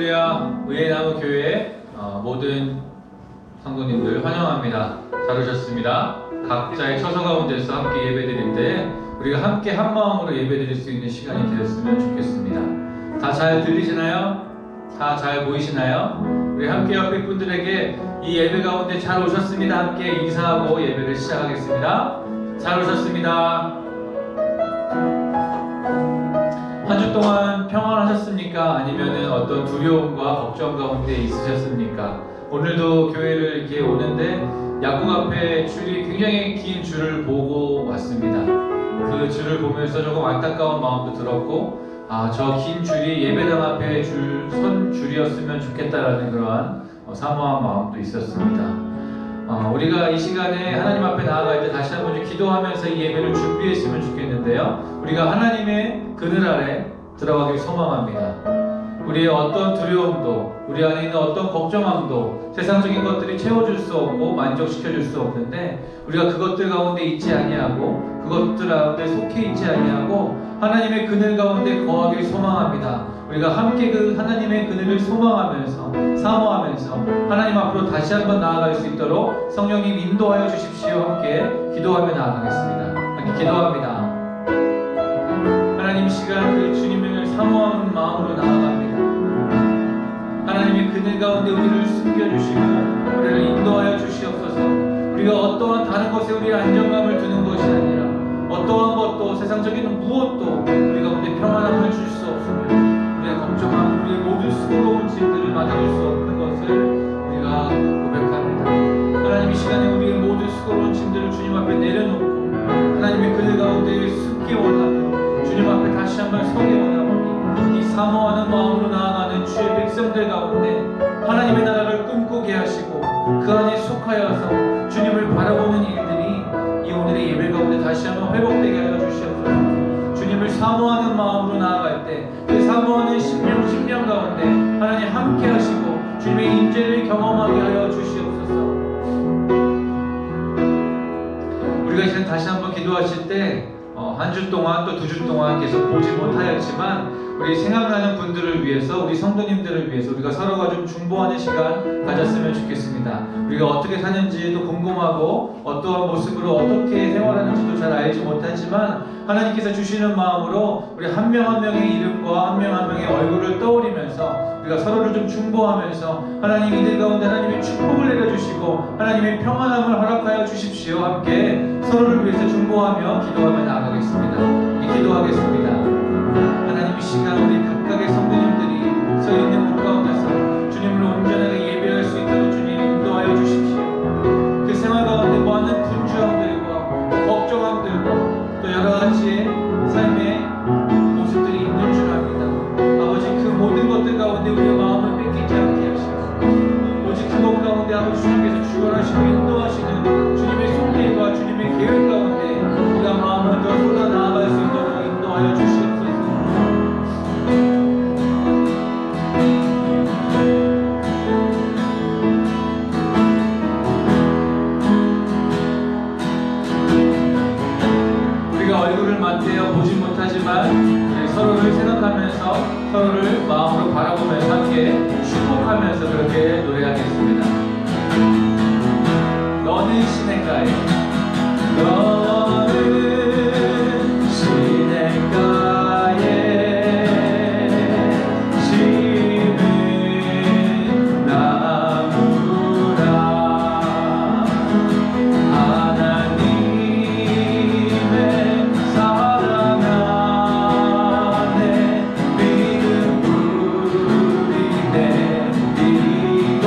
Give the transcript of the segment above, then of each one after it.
할렐루야. 의회나무교회 모든 성도님들 환영합니다. 잘 오셨습니다. 각자의 처소 가운데서 함께 예배드릴 때 우리가 함께 한 마음으로 예배드릴 수 있는 시간이 되었으면 좋겠습니다. 다 잘 들리시나요? 다 잘 보이시나요? 우리 함께 옆에 분들에게 이 예배 가운데 잘 오셨습니다. 함께 인사하고 예배를 시작하겠습니다. 잘 오셨습니다. 한 주 동안 평안하셨습니까? 아니면 어떤 두려움과 걱정 가운데 있으셨습니까? 오늘도 교회를 이렇게 오는데 약국 앞에 줄이 굉장히 긴 줄을 보고 왔습니다. 그 줄을 보면서 조금 안타까운 마음도 들었고, 저 긴 줄이 예배당 앞에 선 줄이었으면 좋겠다라는 그러한 사모한 마음도 있었습니다. 우리가 이 시간에 하나님 앞에 나아갈 때 다시 한번 기도하면서 이 예배를 준비했으면 좋겠는데요. 우리가 하나님의 그늘 아래 들어가길 소망합니다. 우리의 어떤 두려움도, 우리 안에 있는 어떤 걱정함도 세상적인 것들이 채워줄 수 없고 만족시켜줄 수 없는데, 우리가 그것들 가운데 있지 아니하고 그것들 가운데 속해 있지 아니하고 하나님의 그늘 가운데 거하길 소망합니다. 우리가 함께 그 하나님의 그늘을 소망하면서 사모하면서 하나님 앞으로 다시 한번 나아갈 수 있도록 성령님 인도하여 주십시오. 함께 기도하며 나아가겠습니다. 함께 기도합니다. 하나님, 이 시간 그 주님을 사모하는 마음으로 나아갑니다. 하나님의 그늘 가운데 우리를 숨겨주시고 우리를 인도하여 주시옵소서. 우리가 어떠한 다른 것에 우리의 안정감을 두는 것이 아니라 어떠한 것도 세상적인 무엇도 우리 가운데 평안함을 줄 수 없으며 우리의 걱정함, 우리의 모든 수고로운 짐들을 맡아줄 수 없는 것을 우리가 고백합니다. 하나님, 이 시간에 우리의 모든 수고로운 짐들을 주님 앞에 내려놓고 하나님의 그늘 가운데 숨기 원하며 주님 앞에 다시 한번 서기 원하오니 이 사모하는 마음으로 나아가는 주의 백성들 가운데 하나님의 나라를 꿈꾸게 하시고 그 안에 속하여서 주님을 바라보는 일들이 이 오늘의 예배 가운데 다시 한번 회복되게 하여 주시옵소서. 주님을 사모하는 마음으로 나아갈 때 그 사모하는 심령 가운데 하나님 함께 하시고 주님의 임재를 경험하게 하여 주시옵소서. 우리가 이제 다시 한번 기도하실 때 한 주 동안 또 2주 동안 계속 보지 못하였지만 우리 생각나는 분들을 위해서, 우리 성도님들을 위해서 우리가 서로가 좀 중보하는 시간 가졌으면 좋겠습니다. 우리가 어떻게 사는지도 궁금하고 어떠한 모습으로 어떻게 생활하는지도 잘 알지 못하지만 하나님께서 주시는 마음으로 우리 한 명 한 명의 이름과 한 명 한 명의 얼굴을 떠올리면서 우리가 서로를 좀 중보하면서 하나님 이들 가운데 하나님의 축복을 내려주시고 하나님의 평안함을 허락하여 주십시오. 함께 서로를 위해서 중보하며 기도하며 나아가겠습니다. 기도하겠습니다. 하나님, 이 시간 우리 각각의 성도님들이 서 있는 곳 가운데서 주님을 온전하게 예배할 수 있도록 주님 인도하여 주십시오. 그 생활 가운데 많은 분주함들과 걱정함들과 또 여러 가지의 삶의 모습들이 있는 줄 압니다. 아버지, 그 모든 것들 가운데 우리의 마음을 뺏기지 않게 하시고 오직 그것 가운데 아버지 주님께서 주관하시고 인도하시는 주님의 손길과 주님의 계획 가운데 우리가 마음을 더 쏟아 나아갈 수 있도록 인도하여 주시옵소서. 우리가 얼굴을 맞대어 보지 못하지만 서로를 생각하면서 서로를 마음으로 바라보면서 함께 축복하면서 그렇게 노래하겠습니다. 너는 시냇가에, 너는 시냇가에 심은 나무라. 하나님의 사랑 안에 믿음 뿌리 내리고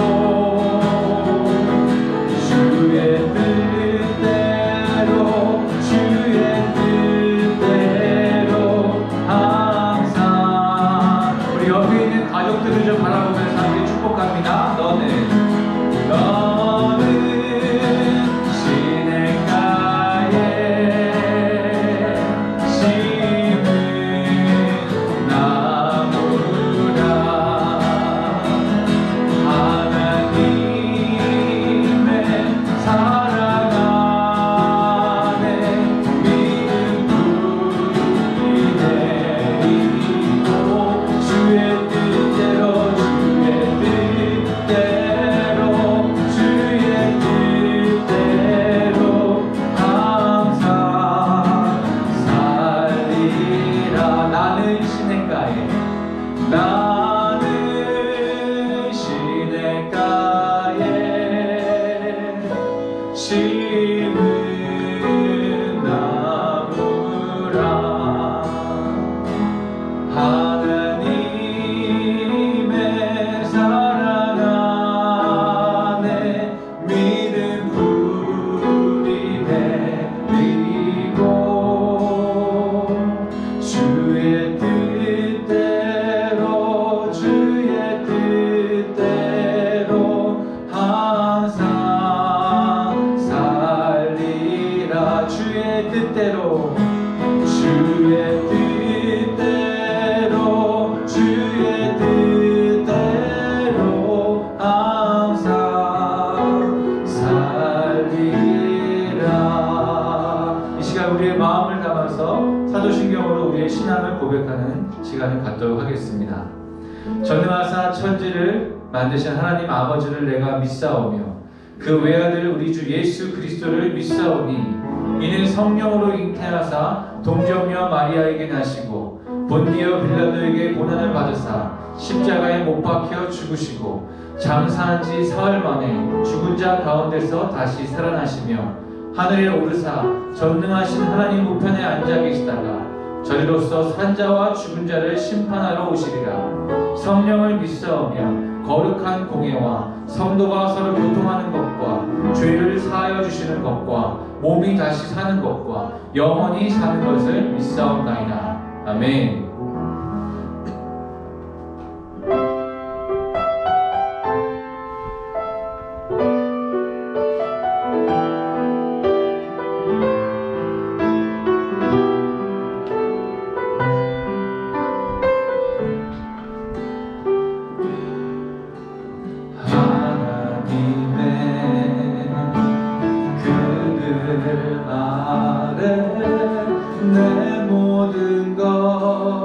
심은 나무라. 하나님의 사랑 안에 믿음 뿌리 내리고 주의 뜻대로 항상 살리라. 주의 뜻대로 항상 살리라. 이 시간 우리의 마음을 담아서 사도신경으로 우리의 신앙을 고백하는 시간을 갖도록 하겠습니다. 전능하사 천지를 만드신 하나님 아버지를 내가 믿사오며 그 외아들 우리 주 예수 그리스도를 믿사오니 이는 성령으로 잉태하사 동정녀 마리아에게 나시고 본디오 빌라도에게 고난을 받으사 십자가에 못 박혀 죽으시고 장사한 지 사흘 만에 죽은 자 가운데서 다시 살아나시며 하늘에 오르사 전능하신 하나님 우편에 앉아 계시다가 저리로서 산 자와 죽은 자를 심판하러 오시리라. 성령을 믿사오며 거룩한 공예와 성도가 서로 교통하는 것과 죄를 사하여 주시는 것과 몸이 다시 사는 것과 영원히 사는 것을 믿사옵나이다. 아멘. 내 모든 것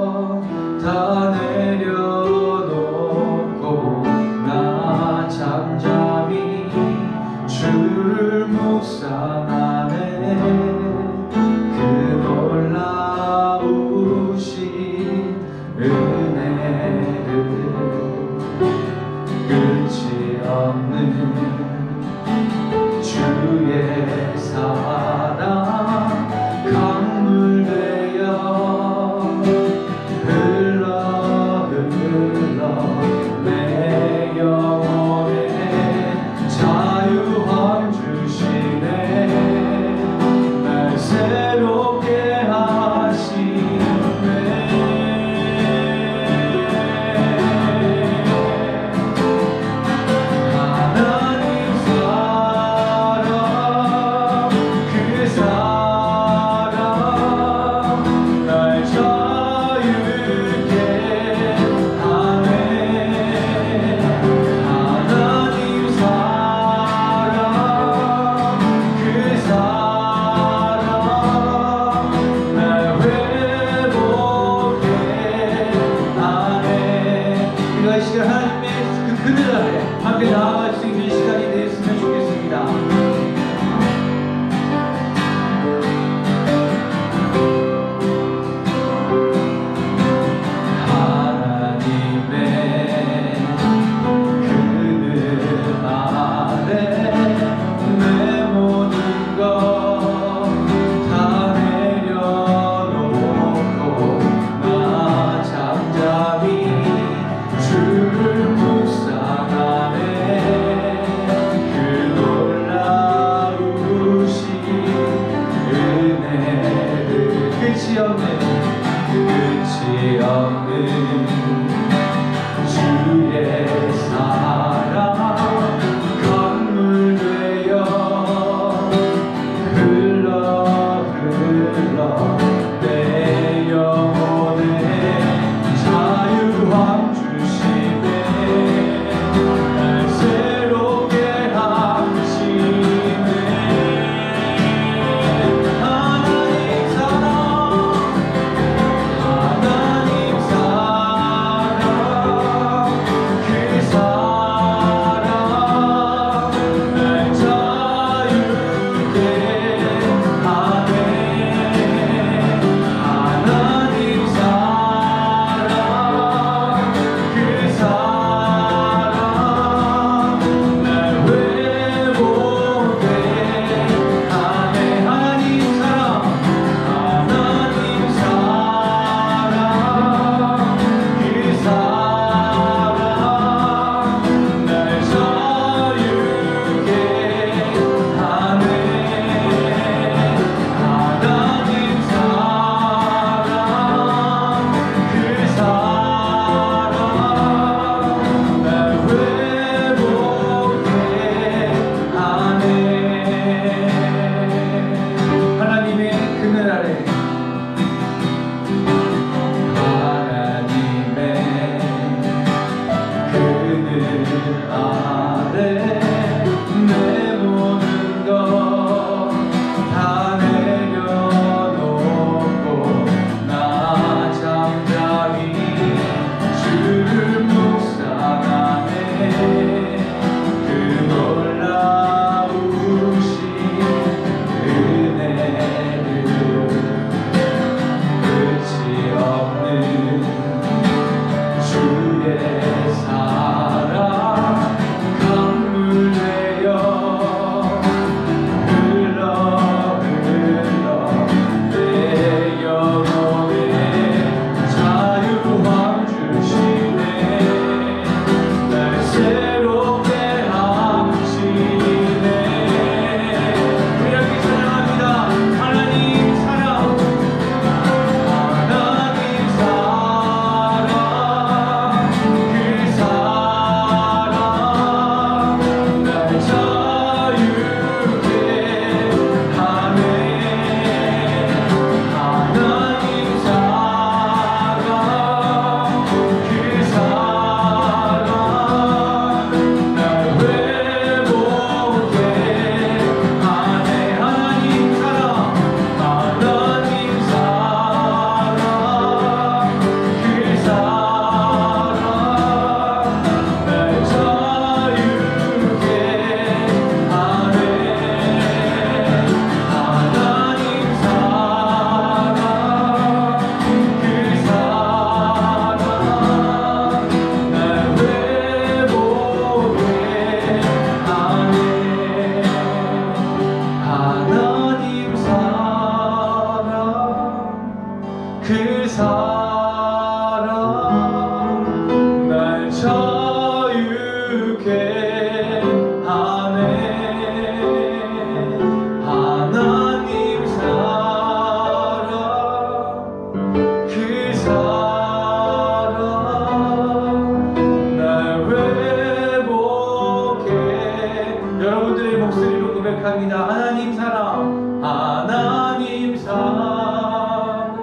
여러분들의 목소리로 고백합니다. 하나님 사랑, 하나님 사랑,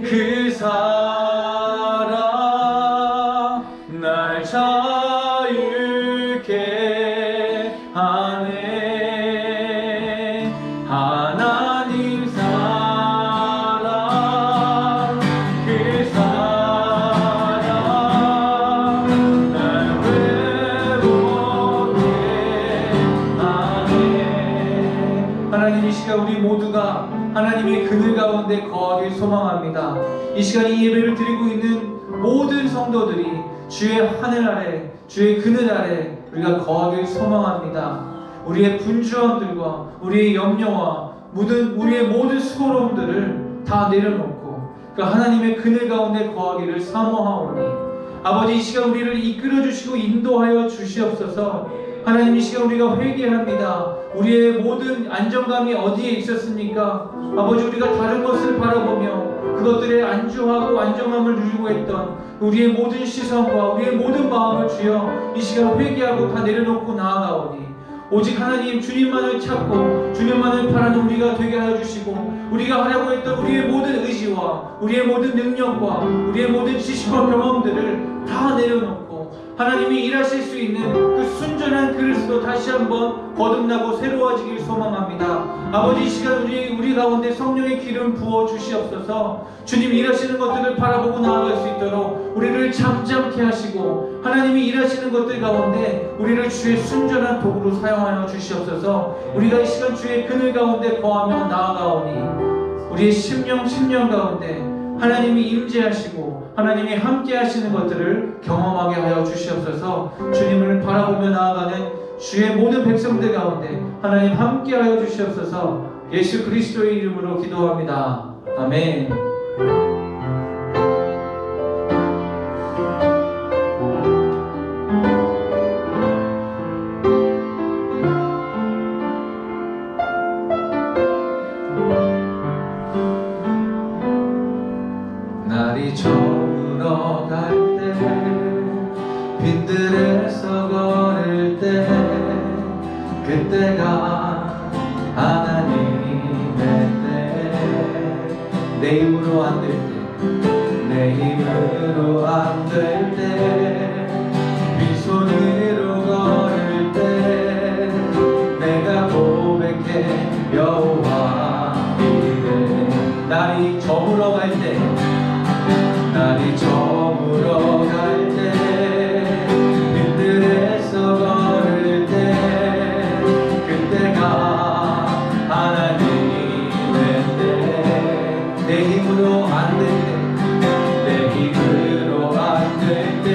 그 사랑 날 자유케 하네. 하나님 사랑, 그 사랑 날 회복케 하네. 하나님, 이 시간 우리 모두가 하나님의 그늘 가운데 거하길 소망합니다. 이 시간 이 예배를 드리고 있는 모든 성도들이 주의 하늘 아래, 주의 그늘 아래 우리가 거하길 소망합니다. 우리의 분주함들과 우리의 염려와 우리의 모든 수고로움들을 다 내려놓고 그 하나님의 그늘 가운데 거하기를 사모하오니, 아버지, 이 시간 우리를 이끌어 주시고 인도하여 주시옵소서. 하나님, 이 시간 우리가 회개합니다. 우리의 모든 안정감이 어디에 있었습니까? 아버지, 우리가 다른 것을 바라보며 그것들에 안주하고 안정감을 누리고 했던 우리의 모든 시선과 우리의 모든 마음을 주여 이 시간 회개하고 다 내려놓고 나아가오니, 오직 하나님 주님만을 찾고 주님만을 바라는 우리가 되게 하여 주시고, 우리가 하려고 했던 우리의 모든 의지와 우리의 모든 능력과 우리의 모든 지식과 경험들을 다 내려놓고 하나님이 일하실 수 있는 그 순전한 그릇으로 다시 한번 거듭나고 새로워지길 소망합니다. 아버지, 이 시간 우리 가운데 성령의 기름 부어 주시옵소서. 주님 일하시는 것들을 바라보고 나아갈 수 있도록 우리를 잠잠케 하시고, 하나님이 일하시는 것들 가운데 우리를 주의 순전한 도구로 사용하여 주시옵소서. 우리가 이 시간 주의 그늘 가운데 거하며 나아가오니 우리의 심령 가운데 하나님이 임재하시고 하나님이 함께 하시는 것들을 경험하게 하여 주시옵소서. 주님을 바라보며 나아가는 주의 모든 백성들 가운데 하나님 함께 하여 주시옵소서. 예수 그리스도의 이름으로 기도합니다. 아멘. 날이 저물어 갈 때, 빈들에서 걸을 때, 그때가 하나님의 때. 내 힘으로 안 될 때, 내 힘으로 안 될 때, 빈손으로 걸을 때, 내가 고백해 여호와 이래. 날이 저물어 갈 때, 날이 저물어 갈 때, 빈들에서 걸을 때, 그때가 하나님의 때. 내 힘으로 안 될 때, 내 힘으로 안 될 때,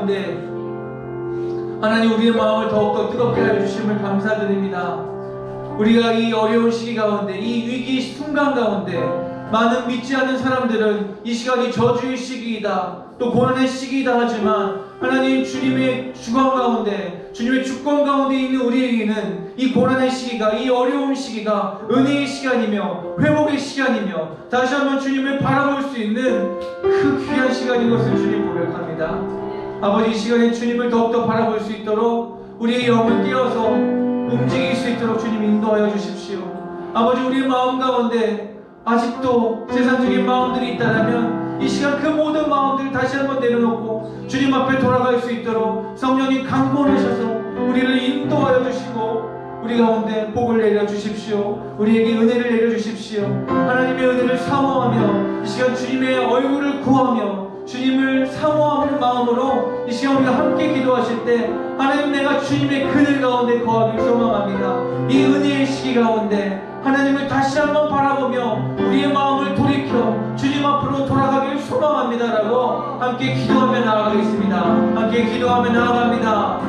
가운데 하나님 우리의 마음을 더욱더 뜨겁게 해주심을 감사드립니다. 우리가 이 어려운 시기 가운데, 이 위기 순간 가운데 많은 믿지 않는 사람들은 이 시간이 저주의 시기이다, 또 고난의 시기이다 하지만 하나님 주님의 주권 가운데, 주님의 주권 가운데 있는 우리에게는 이 고난의 시기가, 이 어려운 시기가 은혜의 시간이며 회복의 시간이며 다시 한번 주님을 바라볼 수 있는 그 귀한 시간인 것을 주님 고백합니다. 아버지, 이 시간에 주님을 더욱더 바라볼 수 있도록 우리의 영을 띄어서 움직일 수 있도록 주님 인도하여 주십시오. 아버지, 우리의 마음 가운데 아직도 세상적인 마음들이 있다면 이 시간 그 모든 마음들을 다시 한번 내려놓고 주님 앞에 돌아갈 수 있도록 성령님 강권하셔서 우리를 인도하여 주시고 우리 가운데 복을 내려주십시오. 우리에게 은혜를 내려주십시오. 하나님의 은혜를 사모하며 이 시간 주님의 얼굴을 구하며 주님을 사모하는 마음으로 이 시간 우리가 함께 기도하실 때 하나님, 내가 주님의 그늘 가운데 거하길 소망합니다. 이 은혜의 시기 가운데 하나님을 다시 한번 바라보며 우리의 마음을 돌이켜 주님 앞으로 돌아가길 소망합니다라고 함께 기도하며 나아가겠습니다. 함께 기도하며 나아갑니다.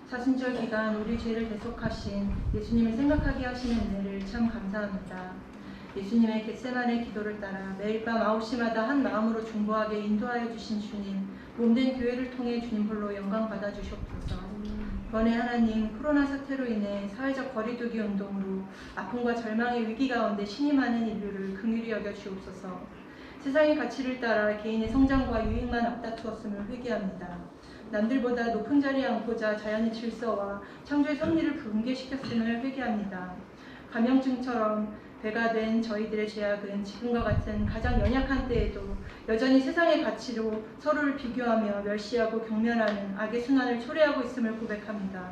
사순절 기간 우리 죄를 대속하신 예수님을 생각하게 하시는 은혜를 참 감사합니다. 예수님의 겟세마네 기도를 따라 매일 밤 9시마다 한 마음으로 중보하게 인도하여 주신 주님, 몸된 교회를 통해 주님 홀로 영광 받아 주시옵소서. 이번에 하나님, 코로나 사태로 인해 사회적 거리두기 운동으로 아픔과 절망의 위기 가운데 신임하는 인류를 긍휼히 여겨 주옵소서. 세상의 가치를 따라 개인의 성장과 유익만 앞다투었음을 회개합니다. 남들보다 높은 자리에 앉고자 자연의 질서와 창조의 섭리를 붕괴시켰음을 회개합니다. 감염증처럼 배가 된 저희들의 죄악은 지금과 같은 가장 연약한 때에도 여전히 세상의 가치로 서로를 비교하며 멸시하고 경멸하는 악의 순환을 초래하고 있음을 고백합니다.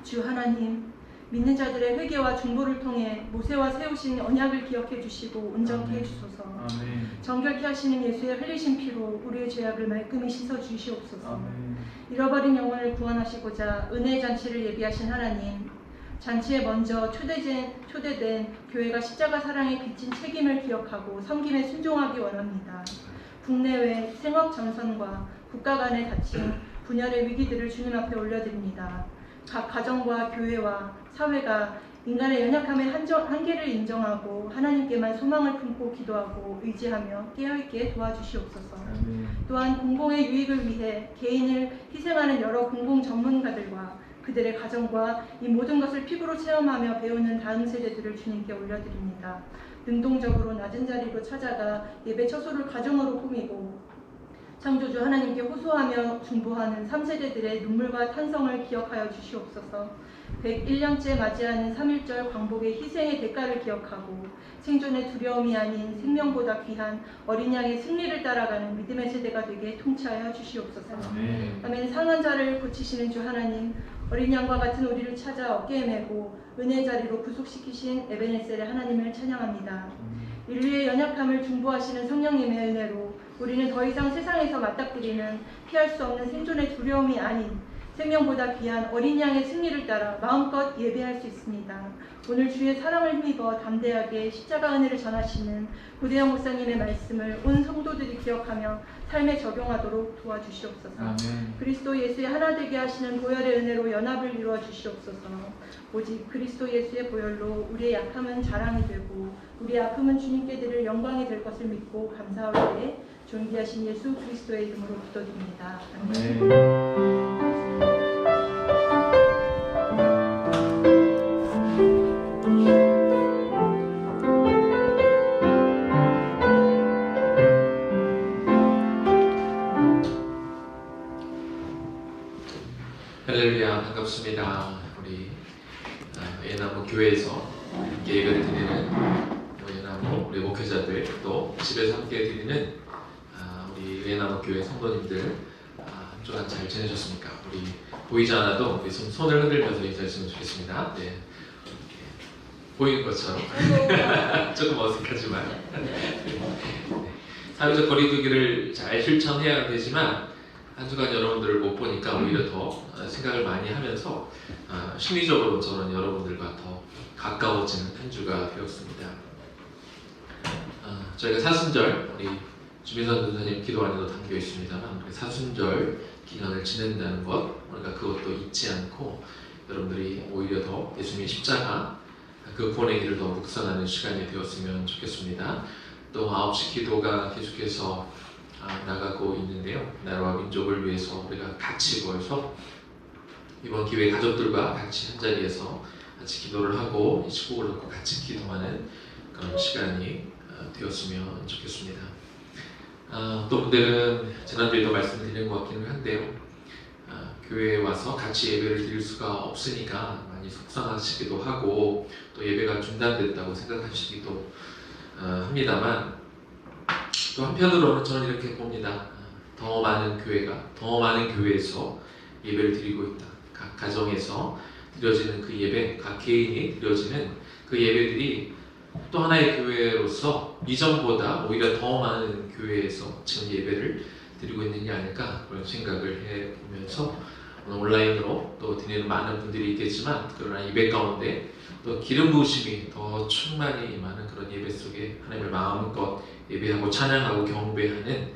주 하나님, 믿는 자들의 회개와 중보를 통해 모세와 세우신 언약을 기억해 주시고 온전케 해주소서. 아멘. 정결케 하시는 예수의 흘리신 피로 우리의 죄악을 말끔히 씻어 주시옵소서. 아멘. 잃어버린 영혼을 구원하시고자 은혜의 잔치를 예비하신 하나님, 잔치에 먼저 초대된 교회가 십자가 사랑에 빚진 책임을 기억하고 섬김에 순종하기 원합니다. 국내외 생업 전선과 국가 간의 다친 분열의 위기들을 주님 앞에 올려드립니다. 각 가정과 교회와 사회가 인간의 연약함의 한계를 인정하고 하나님께만 소망을 품고 기도하고 의지하며 깨어있게 도와주시옵소서. 또한 공공의 유익을 위해 개인을 희생하는 여러 공공 전문가들과 그들의 가정과 이 모든 것을 피부로 체험하며 배우는 다음 세대들을 주님께 올려드립니다. 능동적으로 낮은 자리로 찾아가 예배 처소를 가정으로 꾸미고 창조주 하나님께 호소하며 중보하는 3세대들의 눈물과 탄성을 기억하여 주시옵소서. 101년째 맞이하는 3.1절 광복의 희생의 대가를 기억하고 생존의 두려움이 아닌 생명보다 귀한 어린 양의 승리를 따라가는 믿음의 세대가 되게 통치하여 주시옵소서. 아멘. 상한 자를 고치시는 주 하나님, 어린 양과 같은 우리를 찾아 어깨에 메고 은혜의 자리로 구속시키신 에베네셀의 하나님을 찬양합니다. 인류의 연약함을 중보하시는 성령님의 은혜로 우리는 더 이상 세상에서 맞닥뜨리는 피할 수 없는 생존의 두려움이 아닌 생명보다 귀한 어린 양의 승리를 따라 마음껏 예배할 수 있습니다. 오늘 주의 사랑을 힘입어 담대하게 십자가 은혜를 전하시는 고대영 목사님의 말씀을 온 성도들이 기억하며 삶에 적용하도록 도와주시옵소서. 아멘. 그리스도 예수의 하나 되게 하시는 보혈의 은혜로 연합을 이루어 주시옵소서. 오직 그리스도 예수의 보혈로 우리의 약함은 자랑이 되고 우리의 아픔은 주님께 드릴 영광이 될 것을 믿고 감사하오되 존귀하신 예수 그리스도의 이름으로 기도드립니다. 아멘. 아멘. 할렐루야, 반갑습니다. 우리 예나무 교회에서 함께 예배를 드리는 예나무 우리 목회자들, 또 집에서 함께 드리는 우리 예나무 교회 성도님들, 한 주간 잘 지내셨습니까? 우리 보이지 않아도 우리 손을 흔들면서 인사했으면 좋겠습니다. 네, 보이는 것처럼 조금 어색하지만 사회적 거리두기를 잘 실천해야 되지만 한 주간 여러분들을 못 보니까 오히려 더 생각을 많이 하면서 심리적으로 저는 여러분들과 더 가까워지는 한 주가 되었습니다. 저희가 사순절, 우리 주민선 전사님 기도 안에도 담겨 있습니다만 사순절 기간을 지낸다는 것, 우리가 그것도 잊지 않고 여러분들이 오히려 더 예수님의 십자가 그 구원의 길을 더 묵상하는 시간이 되었으면 좋겠습니다. 또 9시 기도가 계속해서 나가고 있는데요. 나라와 민족을 위해서 우리가 같이 모여서 이번 기회에 가족들과 같이 한자리에서 같이 기도를 하고 이 축복을 놓고 같이 기도하는 그런 시간이 되었으면 좋겠습니다. 또 분들은 지난주에도 말씀드린 것 같기는 한데요. 교회에 와서 같이 예배를 드릴 수가 없으니까 많이 속상하시기도 하고 또 예배가 중단됐다고 생각하시기도 합니다만 또 한편으로는 저는 이렇게 봅니다. 더 많은 교회에서 예배를 드리고 있다. 각 가정에서 드려지는 그 예배, 각 개인이 드려지는 그 예배들이 또 하나의 교회로서 이전보다 오히려 더 많은 교회에서 지금 예배를 드리고 있는 게 아닐까 그런 생각을 해보면서 오늘 온라인으로 또 드리는 많은 분들이 있겠지만 그러나 예배 가운데 또 기름 부으심이 더 충만히 임하는 그런 예배 속에 하나님을 마음껏 예배하고 찬양하고 경배하는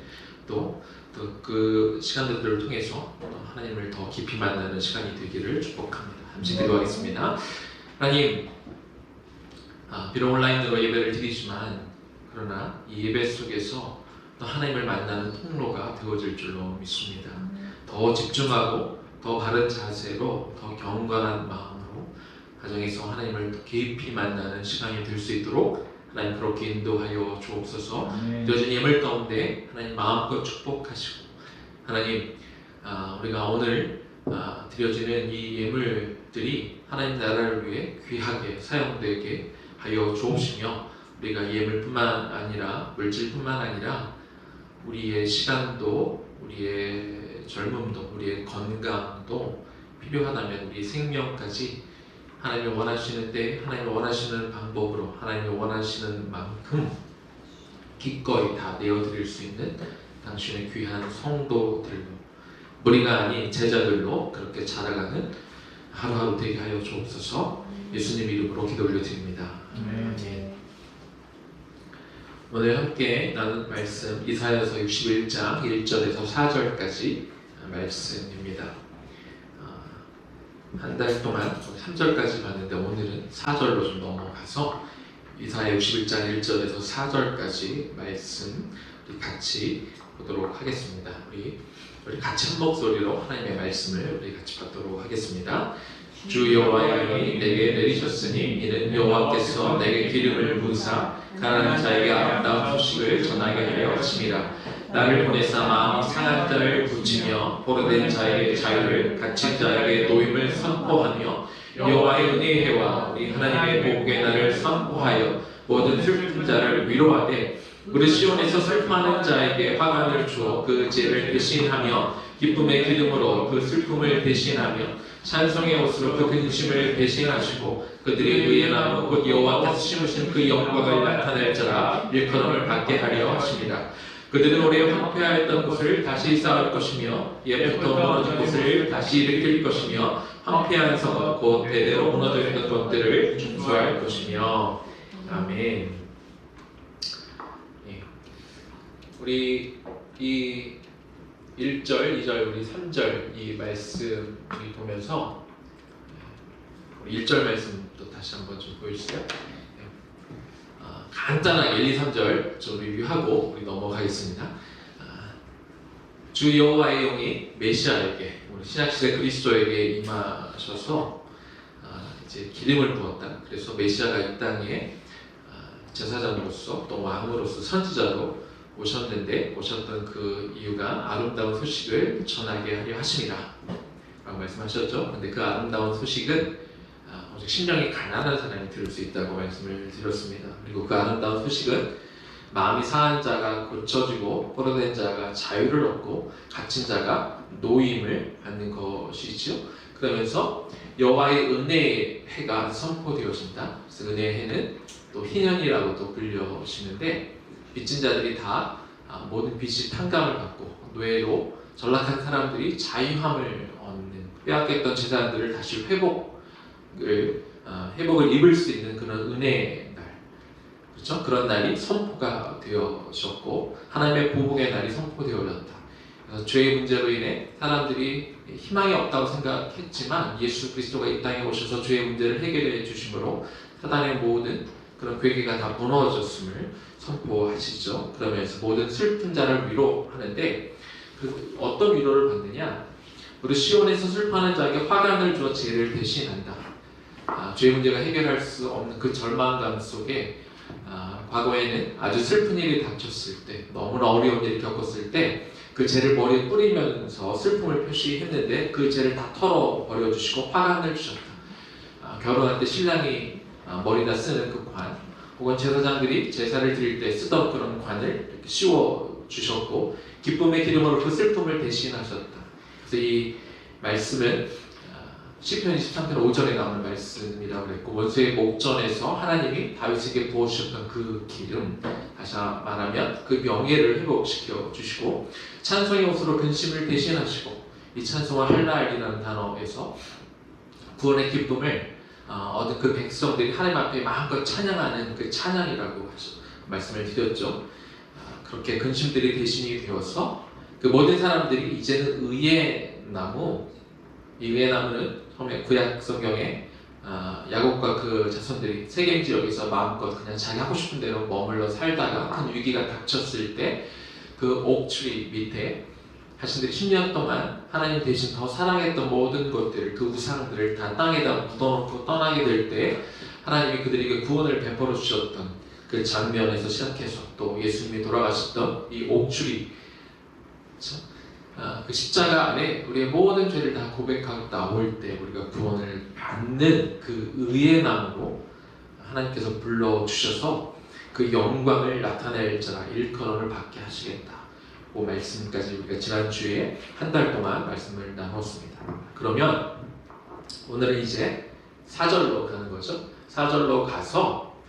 또 그 시간들을 통해서 또 하나님을 더 깊이 만나는 시간이 되기를 축복합니다. 함께 기도하겠습니다. 하나님, 비록 온라인으로 예배를 드리지만 그러나 이 예배 속에서 또 하나님을 만나는 통로가 되어질 줄로 믿습니다. 더 집중하고 더 바른 자세로 더 경건한 마음으로 가정에서 하나님을 더 깊이 만나는 시간이 될 수 있도록 하나님 그렇게 인도하여 주옵소서. 드려진 예물 가운데 하나님 마음껏 축복하시고 하나님 우리가 오늘 드려지는 이 예물들이 하나님 나라를 위해 귀하게 사용되게 하여 주옵시며 우리가 예물뿐만 아니라 물질뿐만 아니라 우리의 시간도 우리의 젊음도 우리의 건강도 필요하다면 우리 생명까지 하나님이 원하시는데 하나님이 원하시는 방법으로 하나님이 원하시는 만큼 기꺼이 다 내어드릴 수 있는 당신의 귀한 성도들로 무리가 아닌 제자들로 그렇게 자라가는 하루하루 되게 하여 주옵소서. 예수님 이름으로 기도 올려드립니다. 아멘. 오늘 함께 나눈 말씀 이사야서 61장 1절에서 4절까지 말씀입니다. 한 달 동안 3절까지 봤는데 오늘은 4절로 좀 넘어가서 이사야 61장 1절에서 4절까지 말씀 우리 같이 보도록 하겠습니다. 우리 같이 한 목소리로 하나님의 말씀을 우리 같이 받도록 하겠습니다. 주 여호와의 내게 내리셨으니 이는 여호와께서 내게 기름을 부으사 가난한 자에게 아름다운 소식을 전하게 하려 하심이라. 나를 보내사 마음이 상한 자를 고치며 포로된 자에게 자유를 갇힌 자에게 노임을 선포하며 여호와의 은혜와 우리 하나님의 복의 날을 선포하여 모든 슬픈 자를 위로하되 우리 시온에서 슬퍼하는 자에게 화관을 주어 그 죄를 대신하며 기쁨의 기름으로 그 슬픔을 대신하며 찬송의 옷으로 그 근심을 대신하시고 그들의 의의 나무 곧 여호와께서 심으신 그 영광을 나타낼 자라 일컬음을 받게 하려 하십니다. 그들은 오래 황폐하였던 곳을 다시 쌓을 것이며 예부터 무너진 곳을 다시 일으킬 것이며 황폐한 성은 곧 대대로 무너져 있는 것들을 중수할 것이며. 아멘. 예. 우리 이 1절, 2절, 우리 3절 이 말씀 보면서 우리 1절 말씀도 다시 한번 좀 보여주세요. 간단하게 1, 2, 3절 좀 리뷰하고 우리 넘어가겠습니다. 주 여호와의 영이 메시아에게, 우리 신약시대 그리스도에게 임하셔서 이제 기름을 부었다. 그래서 메시아가 이 땅에 제사장으로서 또 왕으로서 선지자로 오셨던 그 이유가 아름다운 소식을 전하게 하려 하심이라 라고 말씀하셨죠. 근데 그 아름다운 소식은 오직 심령이 가난한 사람이 들을 수 있다고 말씀을 드렸습니다. 그리고 그 아름다운 소식은 마음이 상한 자가 고쳐지고 포로된 자가 자유를 얻고 갇힌 자가 노임을 받는 것이지요. 그러면서 여호와의 은혜의 해가 선포되어진다. 그래서 은혜의 해는 또 희년이라고도 불려지는데, 빚진 자들이 다 모든 빚이 탕감을 받고 노예로 전락한 사람들이 자유함을 얻는, 빼앗겼던 재산들을 다시 회복을 입을 수 있는 그런 은혜의 날, 그렇죠? 그런 날이 선포가 되어졌고 하나님의 보복의 날이 선포되어졌다. 그래서 죄의 문제로 인해 사람들이 희망이 없다고 생각했지만 예수 그리스도가 이 땅에 오셔서 죄의 문제를 해결해 주심으로 사단의 모든 그런 괴계가 다 무너졌음을 선포하시죠. 그러면서 모든 슬픈 자를 위로하는데, 그 어떤 위로를 받느냐? 우리 시온에서 슬퍼하는 자에게 화관을 주어 죄를 대신한다. 죄 문제가 해결할 수 없는 그 절망감 속에 과거에는 아주 슬픈 일이 닥쳤을 때, 너무나 어려운 일을 겪었을 때 그 죄를 머리에 뿌리면서 슬픔을 표시했는데 그 죄를 다 털어버려 주시고 화관을 주셨다. 결혼할 때 신랑이 머리다 쓰는 그 관, 혹은 제사장들이 제사를 드릴 때 쓰던 그런 관을 이렇게 씌워 주셨고 기쁨의 기름으로 그 슬픔을 대신하셨다. 그래서 이 말씀은 시편 23편 5절에 나오는 말씀이라고 그랬고, 원수의 목전에서 하나님이 다윗에게 부어주셨던 그 기름, 다시 말하면 그 명예를 회복시켜 주시고 찬송의 옷으로 근심을 대신하시고, 이 찬송은 할랄이라는 단어에서 구원의 기쁨을 얻은 그 백성들이 하나님 앞에 마음껏 찬양하는 그 찬양이라고 말씀을 드렸죠. 그렇게 근심들이 대신이 되어서 그 모든 사람들이 이제는 의의 나무, 이 의의 나무는 처음에 구약 성경에 야곱과 그 자손들이 세겜 지역에서 마음껏 그냥 자기 하고 싶은 대로 머물러 살다가 큰 위기가 닥쳤을 때 그 옥추리 밑에 자신들이 10년 동안 하나님 대신 더 사랑했던 모든 것들을, 그 우상들을 다 땅에다 묻어놓고 떠나게 될 때 하나님이 그들에게 구원을 베풀어 주셨던 그 장면에서 시작해서 또 예수님이 돌아가셨던 이 옥추리, 그 십자가 아래 우리의 모든 죄를 다 고백하고 나올 때 우리가 구원을 받는 그 의의 나무로 하나님께서 불러주셔서 그 영광을 나타낼 자라 일컬음을 받게 하시겠다. 그 말씀까지 우리가 지난주에 한 달 동안 말씀을 나눴습니다. 그러면 오늘은 이제 4절로 가는 거죠. 4절로 가서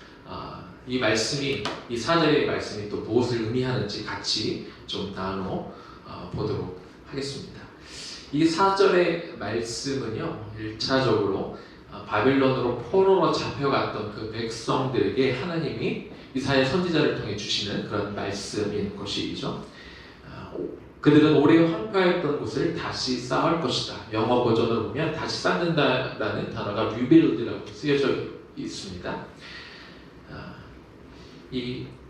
이 말씀이, 이 4절의 말씀이 또 무엇을 의미하는지 같이 좀 나눠 보도록 하겠습니다. 이 4절의 말씀은요, 1차적으로 바빌론으로 포로로 잡혀갔던 그 백성들에게 하나님이 이사야 선지자를 통해 주시는 그런 말씀인 것이죠. 그들은 오래 황폐했던 곳을 다시 쌓을 것이다. 영어 버전으로 보면 다시 쌓는다라는 단어가 rebuild라고 쓰여져 있습니다.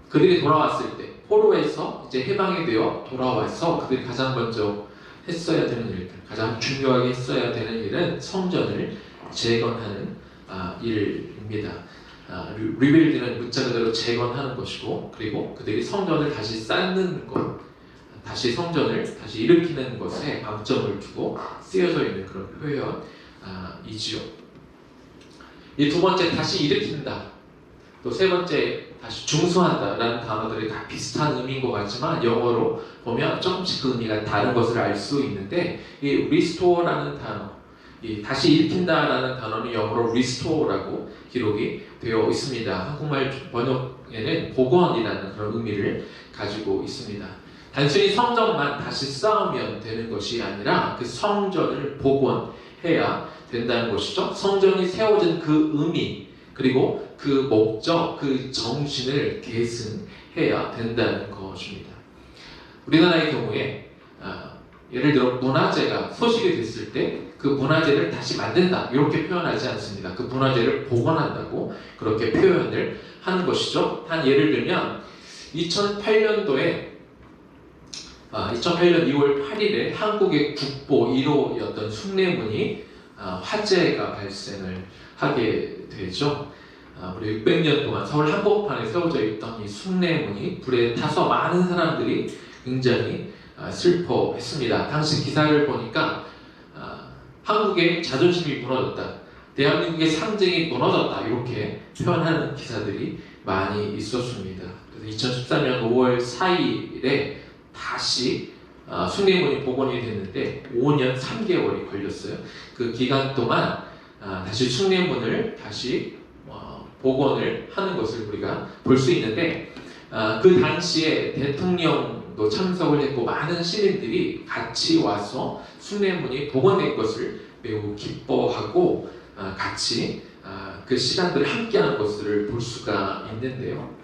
그들이 돌아왔을 때, 포로에서 이제 해방이 되어 돌아와서 그들이 가장 먼저 했어야 되는 일들, 가장 중요하게 했어야 되는 일은 성전을 재건하는 일입니다. 리빌드는 문자 그대로 재건하는 것이고, 그리고 그들이 성전을 다시 쌓는 것, 다시 성전을 다시 일으키는 것에 방점을 두고 쓰여져 있는 그런 표현이지요. 이 두 번째, 다시 일으킨다, 또 세 번째, 다시 중수한다라는 단어들이 다 비슷한 의미인 것 같지만 영어로 보면 조금씩 그 의미가 다른 것을 알 수 있는데, 이 restore라는 단어, 이 다시 일으킨다라는 단어는 영어로 restore라고 기록이 되어 있습니다. 한국말 번역 성경에는 복원이라는 그런 의미를 가지고 있습니다. 단순히 성전만 다시 쌓으면 되는 것이 아니라 그 성전을 복원해야 된다는 것이죠. 성전이 세워진 그 의미, 그리고 그 목적, 그 정신을 계승해야 된다는 것입니다. 우리나라의 경우에 예를 들어 문화재가 소식이 됐을 때 그 문화재를 다시 만든다 이렇게 표현하지 않습니다. 그 문화재를 복원한다고 그렇게 표현을 하는 것이죠. 한 예를 들면 2008년도에 2008년 2월 8일에 한국의 국보 1호였던 숭례문이 화재가 발생을 하게 되죠. 우리 600년 동안 서울 한복판에 세워져 있던 이 숭례문이 불에 타서 많은 사람들이 굉장히 슬퍼했습니다. 당시 기사를 보니까 한국의 자존심이 무너졌다, 대한민국의 상징이 무너졌다 이렇게 표현하는 기사들이 많이 있었습니다. 그래서 2014년 5월 4일에 다시 숭례문이 복원이 됐는데 5년 3개월이 걸렸어요. 그 기간 동안 다시 숭례문을 다시 복원을 하는 것을 우리가 볼 수 있는데 그 당시에 대통령도 참석을 했고 많은 시민들이 같이 와서 숭례문이 복원된 것을 매우 기뻐하고 같이 그 시간들을 함께하는 것을 볼 수가 있는데요.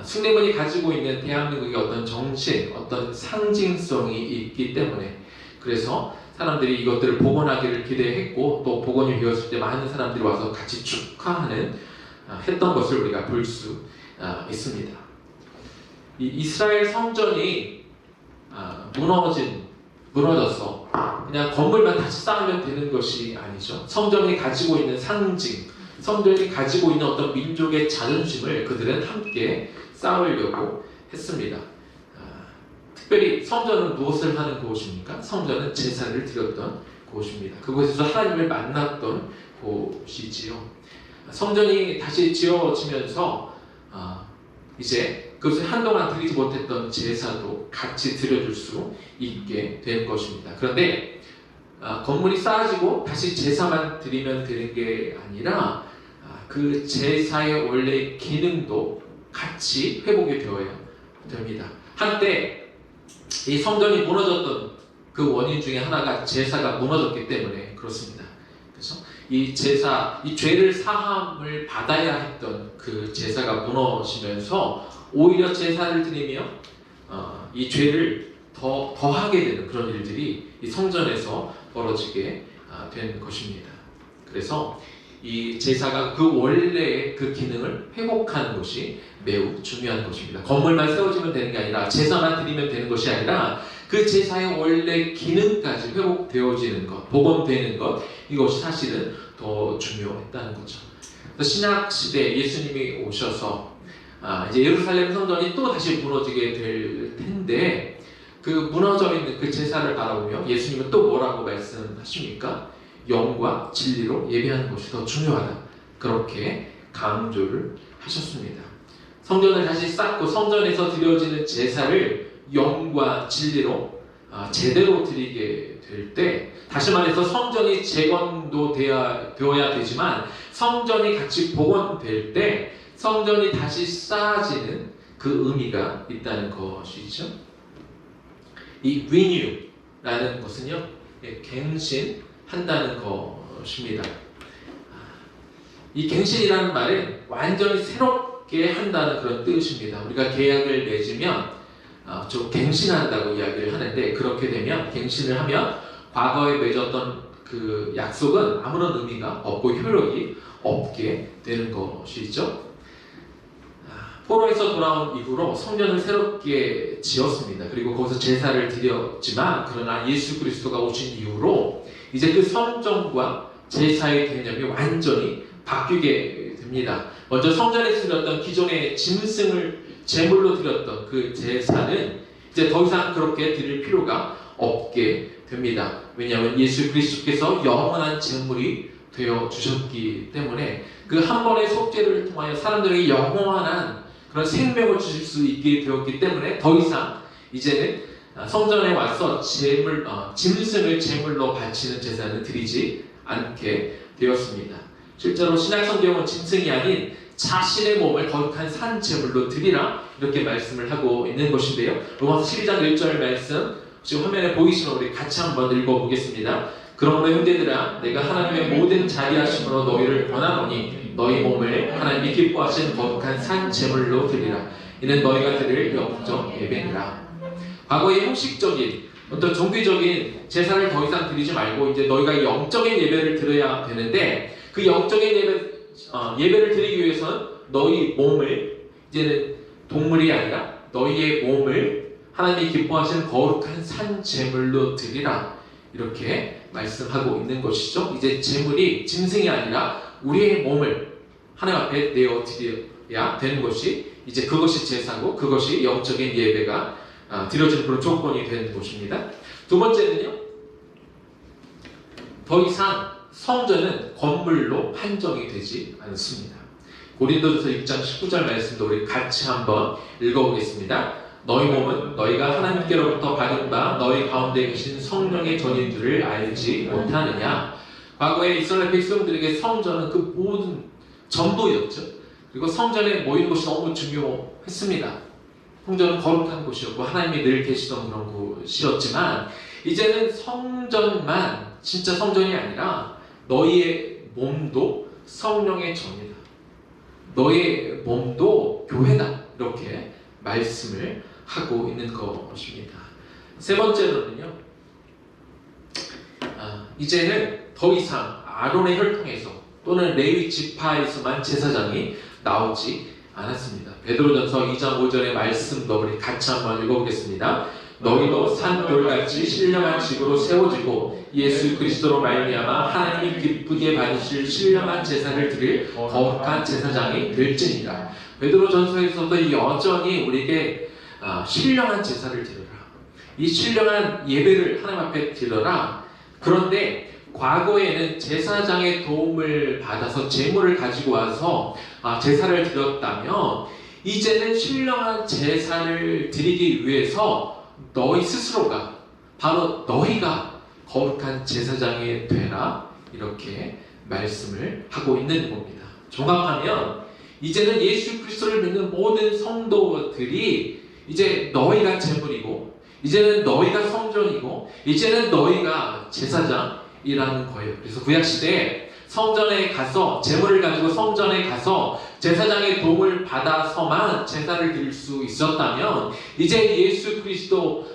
숭례문이 가지고 있는 대한민국의 어떤 정신, 어떤 상징성이 있기 때문에 그래서 사람들이 이것들을 복원하기를 기대했고 또 복원이 되었을 때 많은 사람들이 와서 같이 축하하는 했던 것을 우리가 볼 수 있습니다. 이 이스라엘 성전이 무너져서 그냥 건물만 다시 쌓으면 되는 것이 아니죠. 성전이 가지고 있는 상징, 성전이 가지고 있는 어떤 민족의 자존심을 그들은 함께 쌓으려고 했습니다. 특별히 성전은 무엇을 하는 곳입니까? 성전은 제사를 드렸던 곳입니다. 그곳에서 하나님을 만났던 곳이지요. 성전이 다시 지어지면서 이제 그것을 한동안 드리지 못했던 제사도 같이 드려줄 수 있게 된 것입니다. 그런데 건물이 쌓아지고 다시 제사만 드리면 되는 게 아니라 그 제사의 원래 기능도 같이 회복이 되어야 됩니다. 한때 이 성전이 무너졌던 그 원인 중에 하나가 제사가 무너졌기 때문에 그렇습니다. 그래서 이 제사, 이 죄를 사함을 받아야 했던 그 제사가 무너지면서 오히려 제사를 드리며 이 죄를 더하게 되는 그런 일들이 이 성전에서 벌어지게 된 것입니다. 그래서 이 제사가 그 원래의 그 기능을 회복하는 것이 매우 중요한 것입니다. 건물만 세워지면 되는 게 아니라 제사만 드리면 되는 것이 아니라 그 제사의 원래 기능까지 회복되어지는 것, 복원되는 것, 이것이 사실은 더 중요했다는 거죠. 신약 시대 예수님이 오셔서 이제 예루살렘 성전이 또 다시 무너지게 될 텐데 그 무너져 있는 그 제사를 바라보며 예수님은 또 뭐라고 말씀하십니까? 영과 진리로 예배하는 것이 더 중요하다. 그렇게 강조를 하셨습니다. 성전을 다시 쌓고 성전에서 드려지는 제사를 영과 진리로 제대로 드리게 될 때, 다시 말해서 성전이 재건도 되어야 되지만 성전이 같이 복원될 때 성전이 다시 쌓아지는 그 의미가 있다는 것이죠. 이 renew라는 것은요, 갱신한다는 것입니다. 이 갱신이라는 말은 완전히 새롭게 한다는 그런 뜻입니다. 우리가 계약을 맺으면 좀 갱신한다고 이야기를 하는데, 그렇게 되면 갱신을 하면 과거에 맺었던 그 약속은 아무런 의미가 없고 효력이 없게 되는 것이죠. 포로에서 돌아온 이후로 성전을 새롭게 지었습니다. 그리고 거기서 제사를 드렸지만, 그러나 예수 그리스도가 오신 이후로 이제 그 성전과 제사의 개념이 완전히 바뀌게 됩니다. 먼저 성전에서 드렸던 기존의 짐승을 제물로 드렸던 그 제사는 이제 더 이상 그렇게 드릴 필요가 없게 됩니다. 왜냐하면 예수 그리스도께서 영원한 제물이 되어 주셨기 때문에 그 한 번의 속죄를 통하여 사람들에게 영원한 그런 생명을 주실 수 있게 되었기 때문에 더 이상 이제는 성전에 와서 짐승을 제물로 바치는 제사는 드리지 않게 되었습니다. 실제로 신약 성경은 짐승이 아닌 자신의 몸을 거룩한 산 제물로 드리라 이렇게 말씀을 하고 있는 것인데요. 로마서 12장 1절 말씀 지금 화면에 보이시면 우리 같이 한번 읽어보겠습니다. 그러므로 형제들아 내가 하나님의 모든 자비하심으로 너희를 권하노니 너희 몸을 하나님이 기뻐하신 거룩한 산 제물로 드리라. 이는 너희가 드릴 영적 예배니라. 과거의 형식적인 어떤 종교적인 제사를 더 이상 드리지 말고 이제 너희가 영적인 예배를 드려야 되는데 그 영적인 예배를 드리기 위해서는 너희 몸을 이제는 동물이 아니라 너희의 몸을 하나님이 기뻐하시는 거룩한 산 제물로 드리라 이렇게 말씀하고 있는 것이죠. 이제 제물이 짐승이 아니라 우리의 몸을 하나님 앞에 내어 드려야 되는 것이 이제 그것이 제사고 그것이 영적인 예배가 드려지는 그런 조건이 되는 것입니다. 두 번째는요, 더 이상 성전은 건물로 한정이 되지 않습니다. 고린도전서 6장 19절 말씀도 우리 같이 한번 읽어보겠습니다. 너희 몸은 너희가 하나님께로부터 받은 바 너희 가운데 계신 성령의 전인 줄을 알지 못하느냐. 과거에 이스라엘 백성들에게 성전은 그 모든 전부였죠. 그리고 성전에 모이는 것이 너무 중요했습니다. 성전은 거룩한 곳이었고 하나님이 늘 계시던 그런 곳이었지만 이제는 성전만 진짜 성전이 아니라 너희의 몸도 성령의 전이다. 너의 몸도 교회다. 이렇게 말씀을 하고 있는 것입니다. 세 번째로는요, 이제는 더 이상 아론의 혈통에서 또는 레위 지파에서만 제사장이 나오지 않았습니다. 베드로전서 2장 5절의 말씀도 우리 같이 한번 읽어보겠습니다. 너희도 산돌같이 신령한 집으로 세워지고 예수 그리스도로 말미암아 하나님이 기쁘게 받으실 신령한 제사를 드릴 거룩한 제사장이 될지니라. 베드로전서에서도 여전히 우리에게 신령한 제사를 드려라. 이 신령한 예배를 하나님 앞에 드려라. 그런데 과거에는 제사장의 도움을 받아서 제물을 가지고 와서 제사를 드렸다면 이제는 신령한 제사를 드리기 위해서 너희 스스로가 바로 너희가 거룩한 제사장이 되라 이렇게 말씀을 하고 있는 겁니다. 종합하면 이제는 예수 그리스도를 믿는 모든 성도들이 이제 너희가 제물이고 이제는 너희가 성전이고 이제는 너희가 제사장이라는 거예요. 그래서 구약시대에 성전에 가서 제물을 가지고 성전에 가서 제사장의 도움을 받아서만 제사를 드릴 수 있었다면 이제 예수 그리스도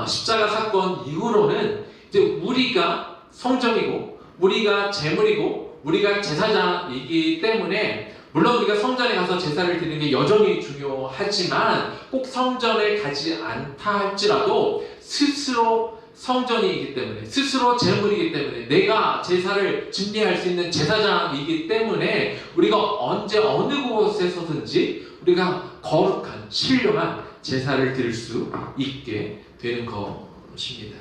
십자가 사건 이후로는 이제 우리가 성전이고 우리가 제물이고 우리가 제사장이기 때문에 물론 우리가 성전에 가서 제사를 드리는 게 여전히 중요하지만 꼭 성전에 가지 않다 할지라도 스스로 성전이기 때문에 스스로 제물이기 때문에 내가 제사를 준비할 수 있는 제사장이기 때문에 우리가 언제 어느 곳에서든지 우리가 거룩한 신령한 제사를 드릴 수 있게 되는 것입니다.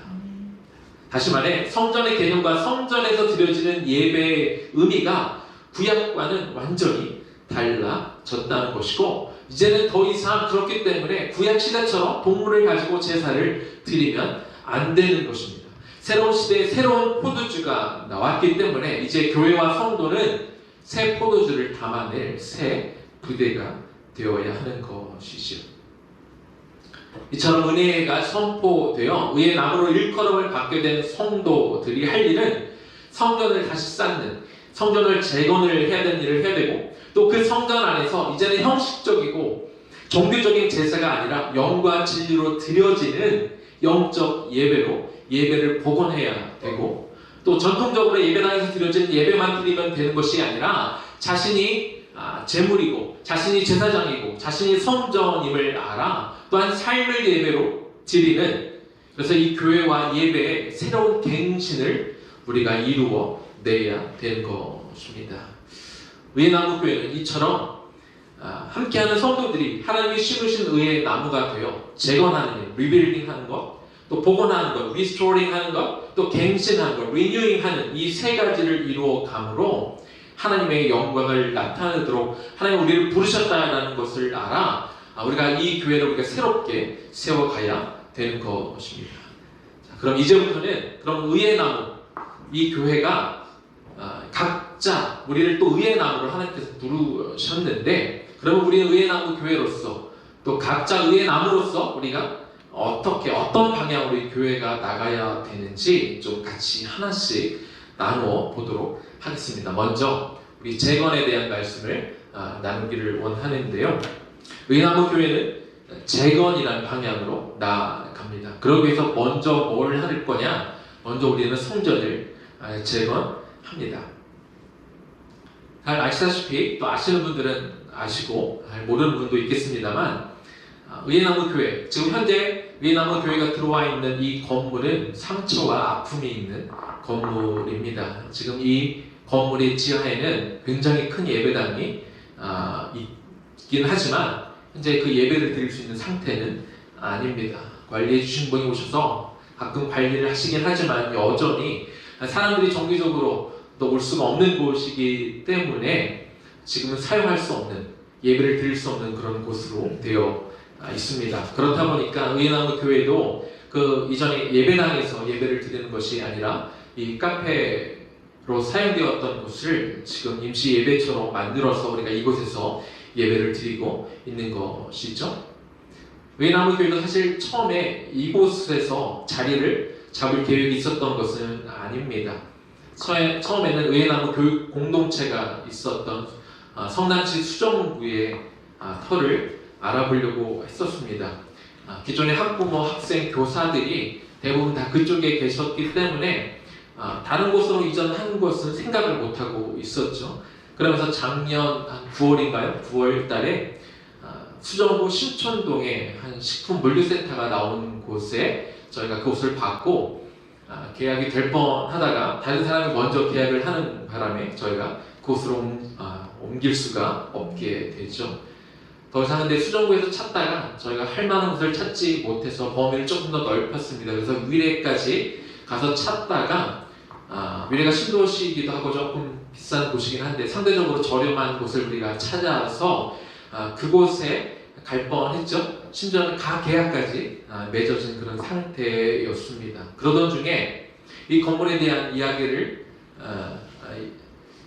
다시 말해 성전의 개념과 성전에서 드려지는 예배의 의미가 구약과는 완전히 달라졌다는 것이고 이제는 더 이상 그렇기 때문에 구약시대처럼 동물을 가지고 제사를 드리면 안 되는 것입니다. 새로운 시대에 새로운 포도주가 나왔기 때문에 이제 교회와 성도는 새 포도주를 담아낼 새 부대가 되어야 하는 것이죠. 이처럼 은혜가 선포되어 의의 나무로 일컬음을 받게 된 성도들이 할 일은 성전을 다시 쌓는, 성전을 재건을 해야 되는 일을 해야 되고 또 그 성전 안에서 이제는 형식적이고 종교적인 제사가 아니라 영과 진리로 드려지는 영적 예배로 예배를 복원해야 되고 또 전통적으로 예배당에서 드려지는 예배만 드리면 되는 것이 아니라 자신이 제물이고 자신이 제사장이고 자신이 성전임을 알아 또한 삶을 예배로 드리는 그래서 이 교회와 예배의 새로운 갱신을 우리가 이루어 내야 되는 것입니다. 의나무교회는 이처럼 함께하는 성도들이 하나님이 심으신 의의 나무가 되어 재건하는 일, 리빌딩하는 것, 또 복원하는 것, 리스토링하는 것, 또 갱신하는 것, 리뉴잉하는 이 세 가지를 이루어 감으로 하나님의 영광을 나타내도록 하나님 우리를 부르셨다는 것을 알아 우리가 이 교회를 우리가 새롭게 세워가야 되는 것입니다. 자, 그럼 이제부터는 그럼 의의 나무 이 교회가 각 각자 우리를 또 의의 나무로 하나님께서 부르셨는데, 그러면 우리는 의의 나무 교회로서 또 각자 의의 나무로서 우리가 어떤 방향으로 이 교회가 나가야 되는지 좀 같이 하나씩 나누어 보도록 하겠습니다. 먼저 우리 재건에 대한 말씀을 나누기를 원하는데요. 의나무 교회는 재건이라는 방향으로 나아갑니다. 그러기 위해서 먼저 뭘 할 거냐? 먼저 우리는 성전을 재건합니다. 잘 아시다시피, 또 아시는 분들은 아시고 모르는 분도 있겠습니다만, 의나무 교회, 지금 현재 의나무 교회가 들어와 있는 이 건물은 상처와 아픔이 있는 건물입니다. 지금 이 건물의 지하에는 굉장히 큰 예배당이 있긴 하지만 현재 그 예배를 드릴 수 있는 상태는 아닙니다. 관리해 주신 분이 오셔서 가끔 관리를 하시긴 하지만 여전히 사람들이 정기적으로 또 올 수가 없는 곳이기 때문에 지금은 사용할 수 없는, 예배를 드릴 수 없는 그런 곳으로 되어 있습니다. 그렇다 보니까 의나무 교회도 그 이전에 예배당에서 예배를 드리는 것이 아니라 이 카페로 사용되었던 곳을 지금 임시 예배처럼 만들어서 우리가 이곳에서 예배를 드리고 있는 것이죠. 의나무 교회도 사실 처음에 이곳에서 자리를 잡을 계획이 있었던 것은 아닙니다. 처음에는 의나무 교육 공동체가 있었던 성남시 수정구의 터를 알아보려고 했었습니다. 기존의 학부모, 학생, 교사들이 대부분 다 그쪽에 계셨기 때문에 다른 곳으로 이전하는 것은 생각을 못하고 있었죠. 그러면서 작년 한 9월인가요? 9월 달에 수정구 신촌동에 한 식품 물류센터가 나온 곳에 저희가 그곳을 받고 계약이 될 뻔하다가 다른 사람이 먼저 계약을 하는 바람에 저희가 그곳으로 옮길 수가 없게 되죠. 더 이상 근데 수정구에서 찾다가 저희가 할 만한 곳을 찾지 못해서 범위를 조금 더 넓혔습니다. 그래서 위례까지 가서 찾다가 위례가 신도시이기도 하고 조금 비싼 곳이긴 한데 상대적으로 저렴한 곳을 우리가 찾아서 그곳에 갈 뻔했죠. 심지어는 가계약까지 맺어진 그런 상태였습니다. 그러던 중에 이 건물에 대한 이야기를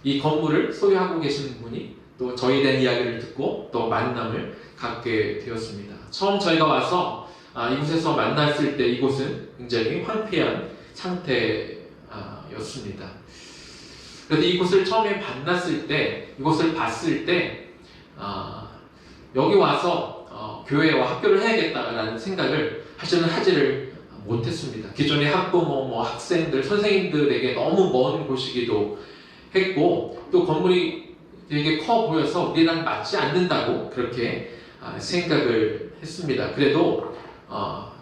이 건물을 소유하고 계시는 분이 또 저희에 대한 이야기를 듣고 또 만남을 갖게 되었습니다. 처음 저희가 와서 이곳에서 만났을 때 이곳은 굉장히 황폐한 상태였습니다. 그래서 이곳을 처음에 만났을 때, 이곳을 봤을 때 여기 와서 교회와 학교를 해야겠다라는 생각을 사실은 하지를 못했습니다. 기존의 학부모, 학생들, 선생님들에게 너무 먼 곳이기도 했고 또 건물이 되게 커 보여서 우리랑 맞지 않는다고 그렇게 생각을 했습니다. 그래도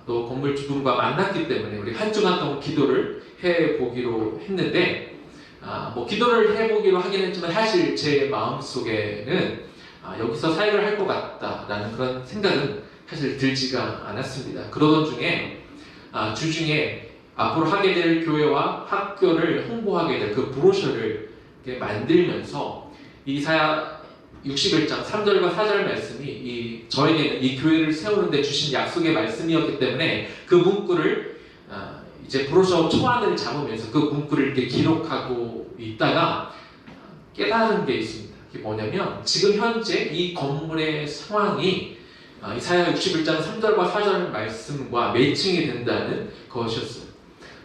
또 건물 주분과 만났기 때문에 우리 한 주간 동안 기도를 해보기로 했는데 기도를 해보기로 하긴 했지만 사실 제 마음속에는 여기서 사역을 할 것 같다라는 그런 생각은 사실 들지가 않았습니다. 그러던 중에 주중에 앞으로 하게 될 교회와 학교를 홍보하게 될 그 브로셔를 만들면서 이사야 61장 3절과 4절 말씀이 저에게는 이 교회를 세우는데 주신 약속의 말씀이었기 때문에 그 문구를 이제 브로셔 초안을 잡으면서 그 문구를 이렇게 기록하고 있다가 깨달은 게 있습니다. 그게 뭐냐면 지금 현재 이 건물의 상황이 이사야 61장 3절과 4절 말씀과 매칭이 된다는 것이었어요.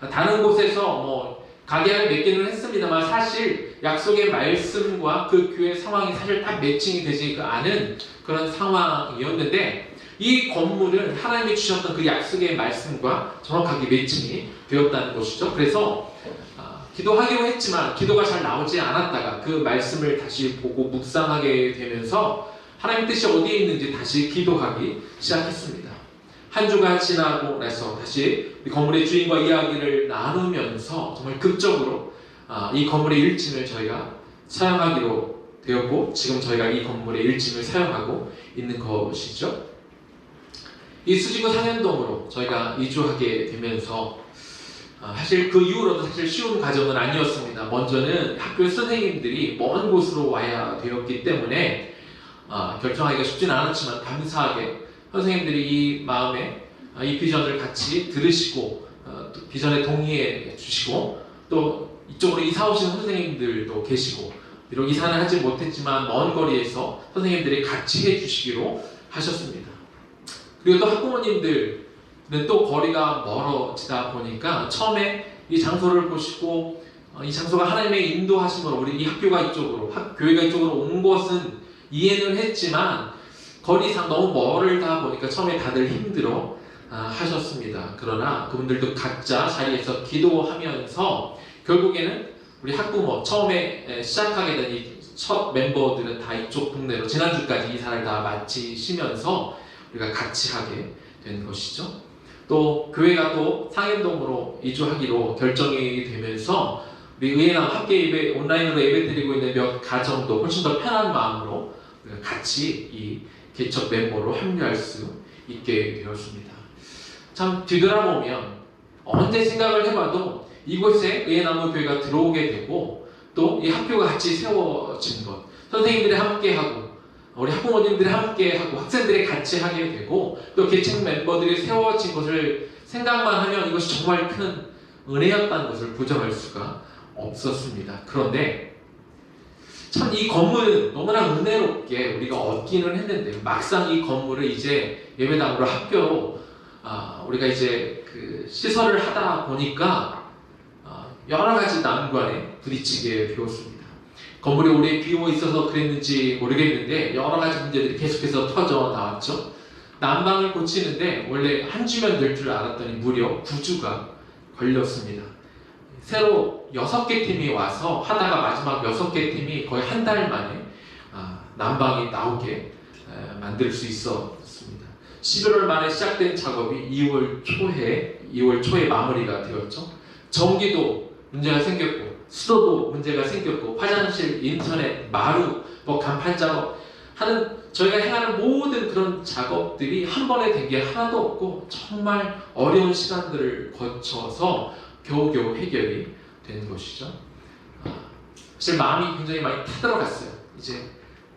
다른 곳에서 가계를 맺기는 했습니다만 사실 약속의 말씀과 그 교회 상황이 사실 딱 매칭이 되지 않은 그런 상황이었는데 이 건물은 하나님이 주셨던 그 약속의 말씀과 정확하게 매칭이 되었다는 것이죠. 그래서 기도하기로 했지만 기도가 잘 나오지 않았다가 그 말씀을 다시 보고 묵상하게 되면서 하나님 뜻이 어디에 있는지 다시 기도하기 시작했습니다. 한 주가 지나고 나서 다시 이 건물의 주인과 이야기를 나누면서 정말 극적으로 이 건물의 1층을 저희가 사용하기로 되었고 지금 저희가 이 건물의 1층을 사용하고 있는 것이죠. 이 수지구 상현동으로 저희가 이주하게 되면서 사실 그 이후로도 사실 쉬운 과정은 아니었습니다. 먼저는 학교 선생님들이 먼 곳으로 와야 되었기 때문에 결정하기가 쉽지는 않았지만 감사하게 선생님들이 이 마음에 이 비전을 같이 들으시고 비전에 동의해 주시고 또 이쪽으로 이사 오신 선생님들도 계시고, 비록 이사는 하지 못했지만 먼 거리에서 선생님들이 같이 해주시기로 하셨습니다. 그리고 또 학부모님들은 또 거리가 멀어지다 보니까 처음에 이 장소를 보시고 이 장소가 하나님의 인도하심으로 우리 이 학교가 이쪽으로, 교회가 이쪽으로 온 것은 이해는 했지만 거리상 너무 멀다 보니까 처음에 다들 힘들어 하셨습니다. 그러나 그분들도 각자 자리에서 기도하면서 결국에는 우리 학부모, 처음에 시작하게 된 이 첫 멤버들은 다 이쪽 동네로 지난주까지 이사를 다 마치시면서 우리가 같이 하게 된 것이죠. 또 교회가 또 상현동으로 이주하기로 결정이 되면서 우리 의예남 함께 예배, 온라인으로 예배 드리고 있는 몇 가정도 훨씬 더 편한 마음으로 우리가 같이 이 개척 멤버로 합류할 수 있게 되었습니다. 참 뒤돌아보면 언제 생각을 해봐도 이곳에 의예나무 교회가 들어오게 되고 또 이 학교가 같이 세워진 것, 선생님들이 함께하고 우리 학부모님들이 함께하고 학생들이 같이 하게 되고 또 개척 멤버들이 세워진 것을 생각만 하면 이것이 정말 큰 은혜였다는 것을 부정할 수가 없었습니다. 그런데 참 이 건물은 너무나 은혜롭게 우리가 얻기는 했는데 막상 이 건물을 이제 예배당으로 학교로 우리가 이제 그 시설을 하다 보니까 여러 가지 난관에 부딪히게 되었습니다. 건물이 오래 비어 있어서 그랬는지 모르겠는데 여러 가지 문제들이 계속해서 터져 나왔죠. 난방을 고치는데 원래 한 주면 될 줄 알았더니 무려 9주가 걸렸습니다. 새로 6개 팀이 와서 하다가 마지막 6개 팀이 거의 한 달 만에 난방이 나오게 만들 수 있었습니다. 11월 말에 시작된 작업이 2월 초에 마무리가 되었죠. 전기도 문제가 생겼고 수도도 문제가 생겼고 화장실, 인터넷, 마루, 간판 작업 하는 저희가 행하는 모든 그런 작업들이 한 번에 된 게 하나도 없고 정말 어려운 시간들을 거쳐서 겨우겨우 해결이 된 것이죠. 사실 마음이 굉장히 많이 타들어갔어요. 이제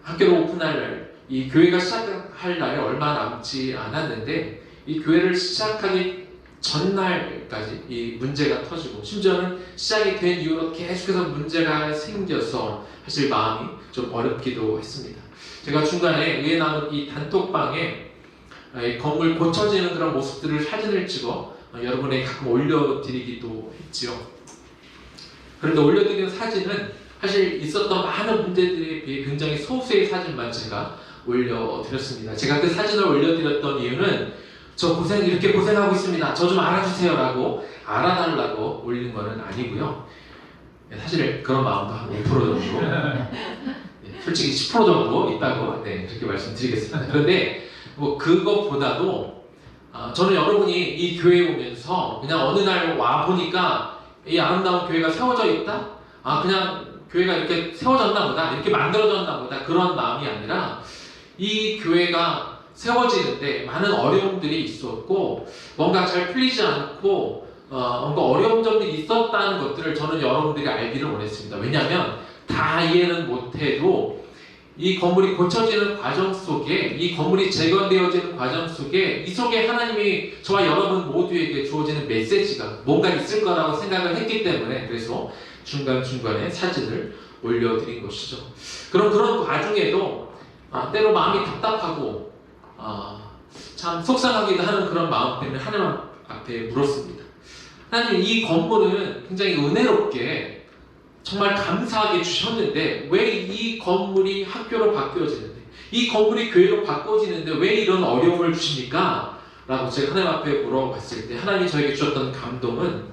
학교를 오픈할 날, 이 교회가 시작할 날에 얼마 남지 않았는데 이 교회를 시작하기 전날까지 이 문제가 터지고 심지어는 시작이 된 이후로 계속해서 문제가 생겨서 사실 마음이 좀 어렵기도 했습니다. 제가 중간에 위에 남은 이 단톡방에 건물 고쳐지는 그런 모습들을 사진을 찍어 여러분에게 가끔 올려드리기도 했지요. 그런데 올려드리는 사진은 사실 있었던 많은 문제들에 비해 굉장히 소수의 사진만 제가 올려드렸습니다. 제가 그 사진을 올려드렸던 이유는 저 이렇게 고생하고 있습니다. 저 좀 알아주세요 라고 알아달라고 올린 거는 아니고요. 사실 그런 마음도 한 5% 정도 솔직히 10% 정도 있다고 그렇게 말씀드리겠습니다. 그런데 뭐 그것보다도 저는 여러분이 이 교회에 오면서 그냥 어느 날 와 보니까 이 아름다운 교회가 세워져 있다? 그냥 교회가 이렇게 세워졌나 보다, 이렇게 만들어졌나 보다, 그런 마음이 아니라 이 교회가 세워지는데 많은 어려움들이 있었고 뭔가 잘 풀리지 않고 뭔가 어려운 점들이 있었다는 것들을 저는 여러분들이 알기를 원했습니다. 왜냐하면 다 이해는 못해도 이 건물이 고쳐지는 과정 속에, 이 건물이 재건되어지는 과정 속에 이 속에 하나님이 저와 여러분 모두에게 주어지는 메시지가 뭔가 있을 거라고 생각을 했기 때문에 그래서 중간중간에 사진을 올려드린 것이죠. 그런 과정에도 때로 마음이 답답하고 참 속상하기도 하는 그런 마음 때문에 하나님 앞에 물었습니다. 하나님, 이 건물은 굉장히 은혜롭게 정말 감사하게 주셨는데 왜 이 건물이 학교로 바뀌어지는데, 이 건물이 교회로 바꿔지는데 왜 이런 어려움을 주십니까? 라고 제가 하나님 앞에 물어봤을 때 하나님이 저에게 주셨던 감동은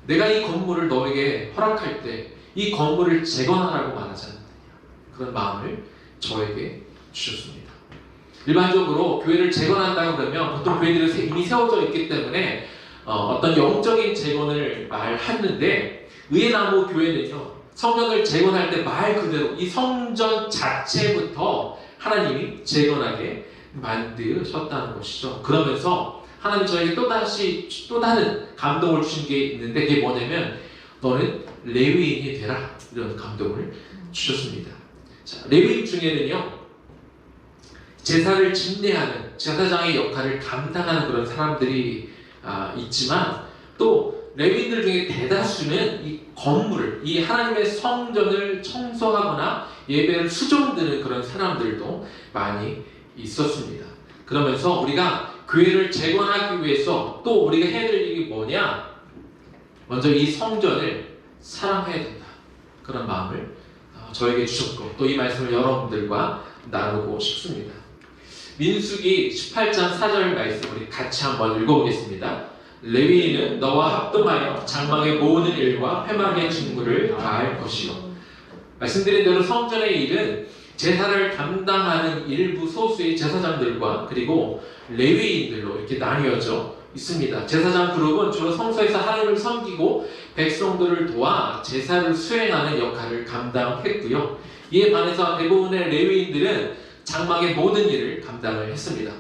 내가 이 건물을 너에게 허락할 때 이 건물을 재건하라고 말하지 않느냐, 그런 마음을 저에게 주셨습니다. 일반적으로 교회를 재건한다고 그러면 보통 교회들은 이미 세워져 있기 때문에 어떤 영적인 재건을 말하는데 의예나무 교회는요, 성전을 재건할 때 말 그대로 이 성전 자체부터 하나님이 재건하게 만드셨다는 것이죠. 그러면서 하나님 저에게 또 다른 감동을 주신 게 있는데 그게 뭐냐면 너는 레위인이 되라, 이런 감동을 주셨습니다. 자, 레위인 중에는요 제사를 집례하는 제사장의 역할을 감당하는 그런 사람들이 있지만 또 레위인들 중에 대다수는 이 건물을, 이 하나님의 성전을 청소하거나 예배를 수종드는 그런 사람들도 많이 있었습니다. 그러면서 우리가 교회를 재건하기 위해서 또 우리가 해야 될 일이 뭐냐? 먼저 이 성전을 사랑해야 된다. 그런 마음을 저에게 주셨고 또 이 말씀을 여러분들과 나누고 싶습니다. 민수기 18장 4절 말씀 우리 같이 한번 읽어보겠습니다. 레위인은 너와 합동하여 장막의 모든 일과 회막의 직무를 다할 것이요. 말씀드린 대로 성전의 일은 제사를 담당하는 일부 소수의 제사장들과 그리고 레위인들로 이렇게 나뉘어져 있습니다. 제사장 그룹은 주로 성소에서 하나님을 섬기고 백성들을 도와 제사를 수행하는 역할을 감당했고요. 이에 반해서 대부분의 레위인들은 장막의 모든 일을 감당을 했습니다.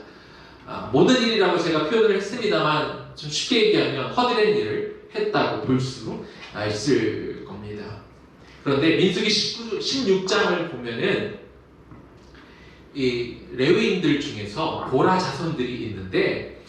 모든 일이라고 제가 표현을 했습니다만 좀 쉽게 얘기하면 허드렛 일을 했다고 볼 수 있을 겁니다. 그런데 민수기 16장을 보면은 이 레위인들 중에서 고라 자손들이 있는데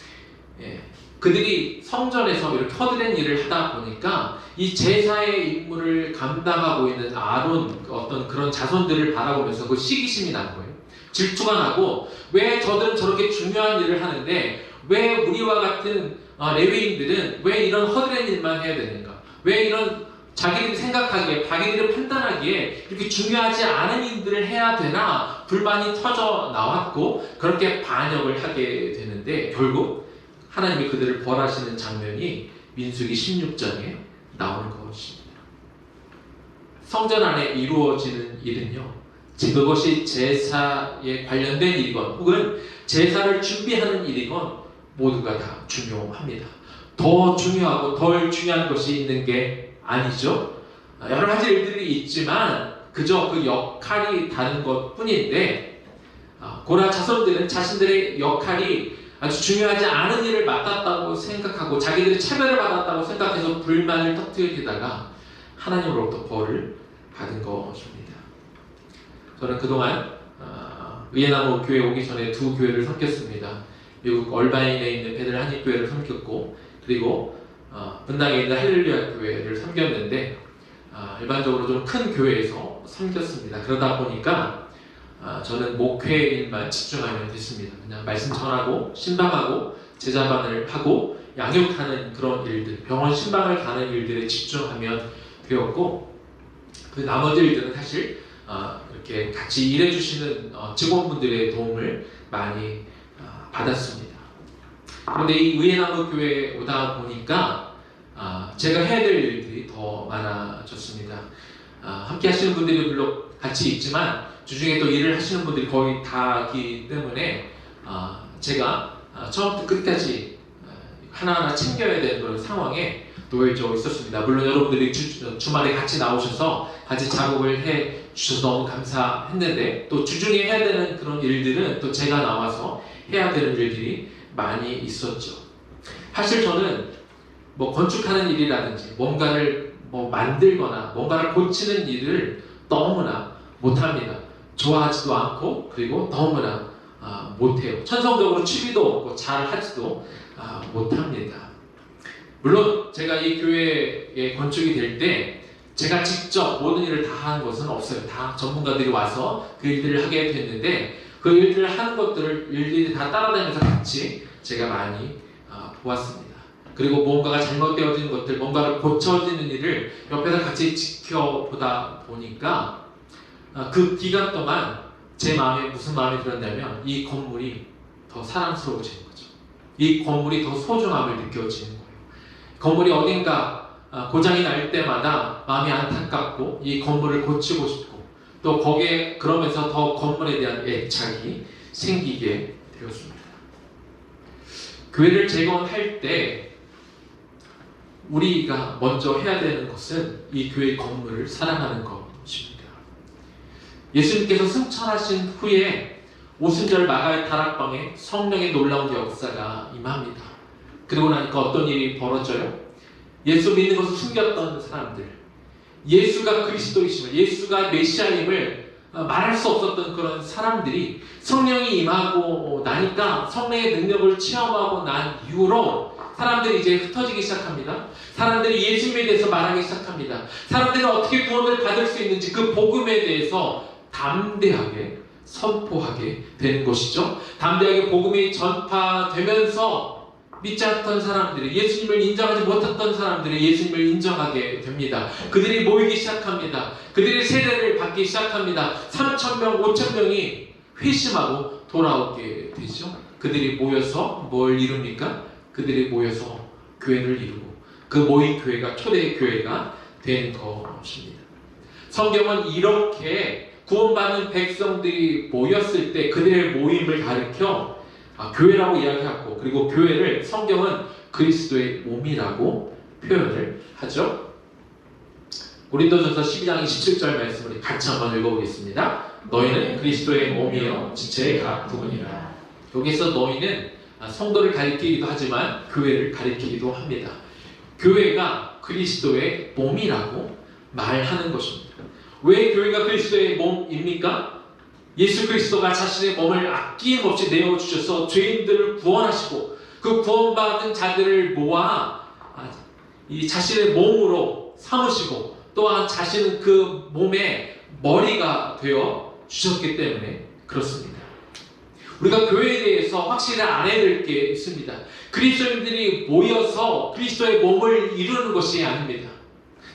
그들이 성전에서 이렇게 허드렛 일을 하다 보니까 이 제사의 임무를 감당하고 있는 아론 어떤 그런 자손들을 바라보면서 그 시기심이 난 거예요. 질투가 나고 왜 저들은 저렇게 중요한 일을 하는데 왜 우리와 같은 레위인들은 왜 이런 허드렛 일만 해야 되는가? 왜 이런 자기들이 생각하기에 자기들이 판단하기에 이렇게 중요하지 않은 일들을 해야 되나 불만이 터져 나왔고 그렇게 반역을 하게 되는데 결국 하나님이 그들을 벌하시는 장면이 민수기 16장에 나오는 것입니다. 성전 안에 이루어지는 일은요, 그것이 제사에 관련된 일이건 혹은 제사를 준비하는 일이건 모두가 다 중요합니다. 더 중요하고 덜 중요한 것이 있는 게 아니죠. 여러 가지 일들이 있지만 그저 그 역할이 다른 것 뿐인데 고라 자손들은 자신들의 역할이 아주 중요하지 않은 일을 맡았다고 생각하고 자기들이 차별을 받았다고 생각해서 불만을 터뜨리다가 하나님으로부터 벌을 받은 것입니다. 저는 그동안 의예나무 교회 오기 전에 두 교회를 섬겼습니다. 미국 얼바인에 있는 베들 한인교회를 섬겼고 그리고 분당에 있는 할렐루야 교회를 섬겼는데 일반적으로 좀 큰 교회에서 섬겼습니다. 그러다 보니까 저는 목회 일만 집중하면 됐습니다. 그냥 말씀 전하고 신방하고 제자반을 하고 양육하는 그런 일들, 병원 신방을 가는 일들에 집중하면 되었고 그 나머지 일들은 사실 이렇게 같이 일해주시는 직원분들의 도움을 많이 받았습니다. 그런데 이 의예나무 교회에 오다 보니까 제가 해야 될 일들이 더 많아졌습니다. 함께 하시는 분들이 물론 같이 있지만 주중에 또 일을 하시는 분들이 거의 다기 때문에 제가 처음부터 끝까지 하나하나 챙겨야 되는 그런 상황에 놓여져 있었습니다. 물론 여러분들이 주말에 같이 나오셔서 같이 작업을 해 주셔서 너무 감사했는데 또 주중에 해야 되는 그런 일들은 또 제가 나와서 해야 되는 일들이 많이 있었죠. 사실 저는 뭐 건축하는 일이라든지 뭔가를 만들거나 뭔가를 고치는 일을 너무나 못합니다. 좋아하지도 않고 그리고 너무나 못해요. 천성적으로 취미도 없고 잘 하지도 못합니다. 물론 제가 이 교회에 건축이 될 때 제가 직접 모든 일을 다 하는 것은 없어요. 다 전문가들이 와서 그 일들을 하게 됐는데 그 일들을 하는 것들을 일일이 다 따라다니면서 같이 제가 많이 보았습니다. 그리고 뭔가가 잘못되어지는 것들, 뭔가를 고쳐지는 일을 옆에서 같이 지켜보다 보니까 그 기간 동안 제 마음에 무슨 마음이 들었냐면 이 건물이 더 사랑스러워지는 거죠. 이 건물이 더 소중함을 느껴지는 거예요. 건물이 어딘가 고장이 날 때마다 마음이 안타깝고 이 건물을 고치고 싶고 또 거기에 그러면서 더 건물에 대한 애착이 생기게 되었습니다. 교회를 재건할 때 우리가 먼저 해야 되는 것은 이 교회 건물을 사랑하는 것입니다. 예수님께서 승천하신 후에 오순절 마가의 다락방에 성령의 놀라운 역사가 임합니다. 그리고 나니까 어떤 일이 벌어져요? 예수 믿는 것을 숨겼던 사람들, 예수가 그리스도이심을, 예수가 메시아임을 말할 수 없었던 그런 사람들이 성령이 임하고 나니까 성령의 능력을 체험하고 난 이후로 사람들이 이제 흩어지기 시작합니다. 사람들이 예수님에 대해서 말하기 시작합니다. 사람들이 어떻게 구원을 받을 수 있는지 그 복음에 대해서 담대하게 선포하게 되는 것이죠. 담대하게 복음이 전파되면서 믿지 않던 사람들이, 예수님을 인정하지 못했던 사람들이 예수님을 인정하게 됩니다. 그들이 모이기 시작합니다. 그들이 세례를 받기 시작합니다. 3,000명, 5,000명이 회심하고 돌아오게 되죠. 그들이 모여서 뭘 이룹니까? 그들이 모여서 교회를 이루고 그 모인 교회가 초대 교회가 된 것입니다. 성경은 이렇게 구원받은 백성들이 모였을 때 그들의 모임을 가리켜 교회라고 이야기하고, 그리고 교회를 성경은 그리스도의 몸이라고 표현을 하죠. 고린도전서 12장 27절 말씀을 같이 한번 읽어보겠습니다. 너희는 그리스도의 몸이요 지체의 각 부분이라. 여기서 너희는 성도를 가리키기도 하지만 교회를 가리키기도 합니다. 교회가 그리스도의 몸이라고 말하는 것입니다. 왜 교회가 그리스도의 몸입니까? 예수 그리스도가 자신의 몸을 아낌없이 내어주셔서 죄인들을 구원하시고 그 구원받은 자들을 모아 이 자신의 몸으로 삼으시고 또한 자신은 그 몸의 머리가 되어 주셨기 때문에 그렇습니다. 우리가 교회에 대해서 확실히 알아야 될 게 있습니다. 그리스도인들이 모여서 그리스도의 몸을 이루는 것이 아닙니다.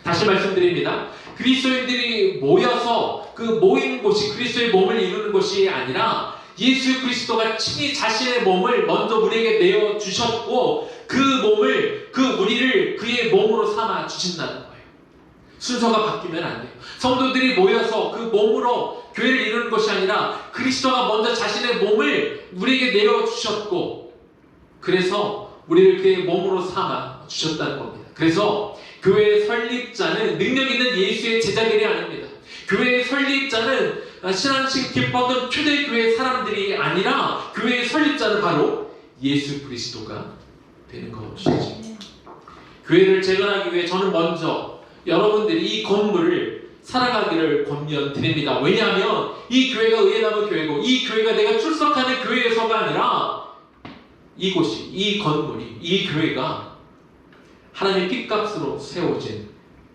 다시 말씀드립니다. 그리스도인들이 모여서 그 모인 곳이 그리스도의 몸을 이루는 것이 아니라 예수 그리스도가 친히 자신의 몸을 먼저 우리에게 내어주셨고 그 몸을, 그 우리를 그의 몸으로 삼아 주신다는 거예요. 순서가 바뀌면 안 돼요. 성도들이 모여서 그 몸으로 교회를 이루는 것이 아니라 그리스도가 먼저 자신의 몸을 우리에게 내어주셨고 그래서 우리를 그의 몸으로 삼아 주셨다는 겁니다. 그래서 교회의 설립자는 능력 있는 예수의 제자들이 아닙니다. 교회의 설립자는 신앙식 깊었던 초대교회 사람들이 아니라 교회의 설립자는 바로 예수 그리스도가 되는 것이죠. 교회를 재건하기 위해 저는 먼저 여러분들이 이 건물을 살아가기를 권면드립니다. 왜냐하면 이 교회가 의에 남은 교회고 이 교회가 내가 출석하는 교회에서가 아니라 이곳이, 이 건물이, 이 교회가 하나님의 핏값으로 세워진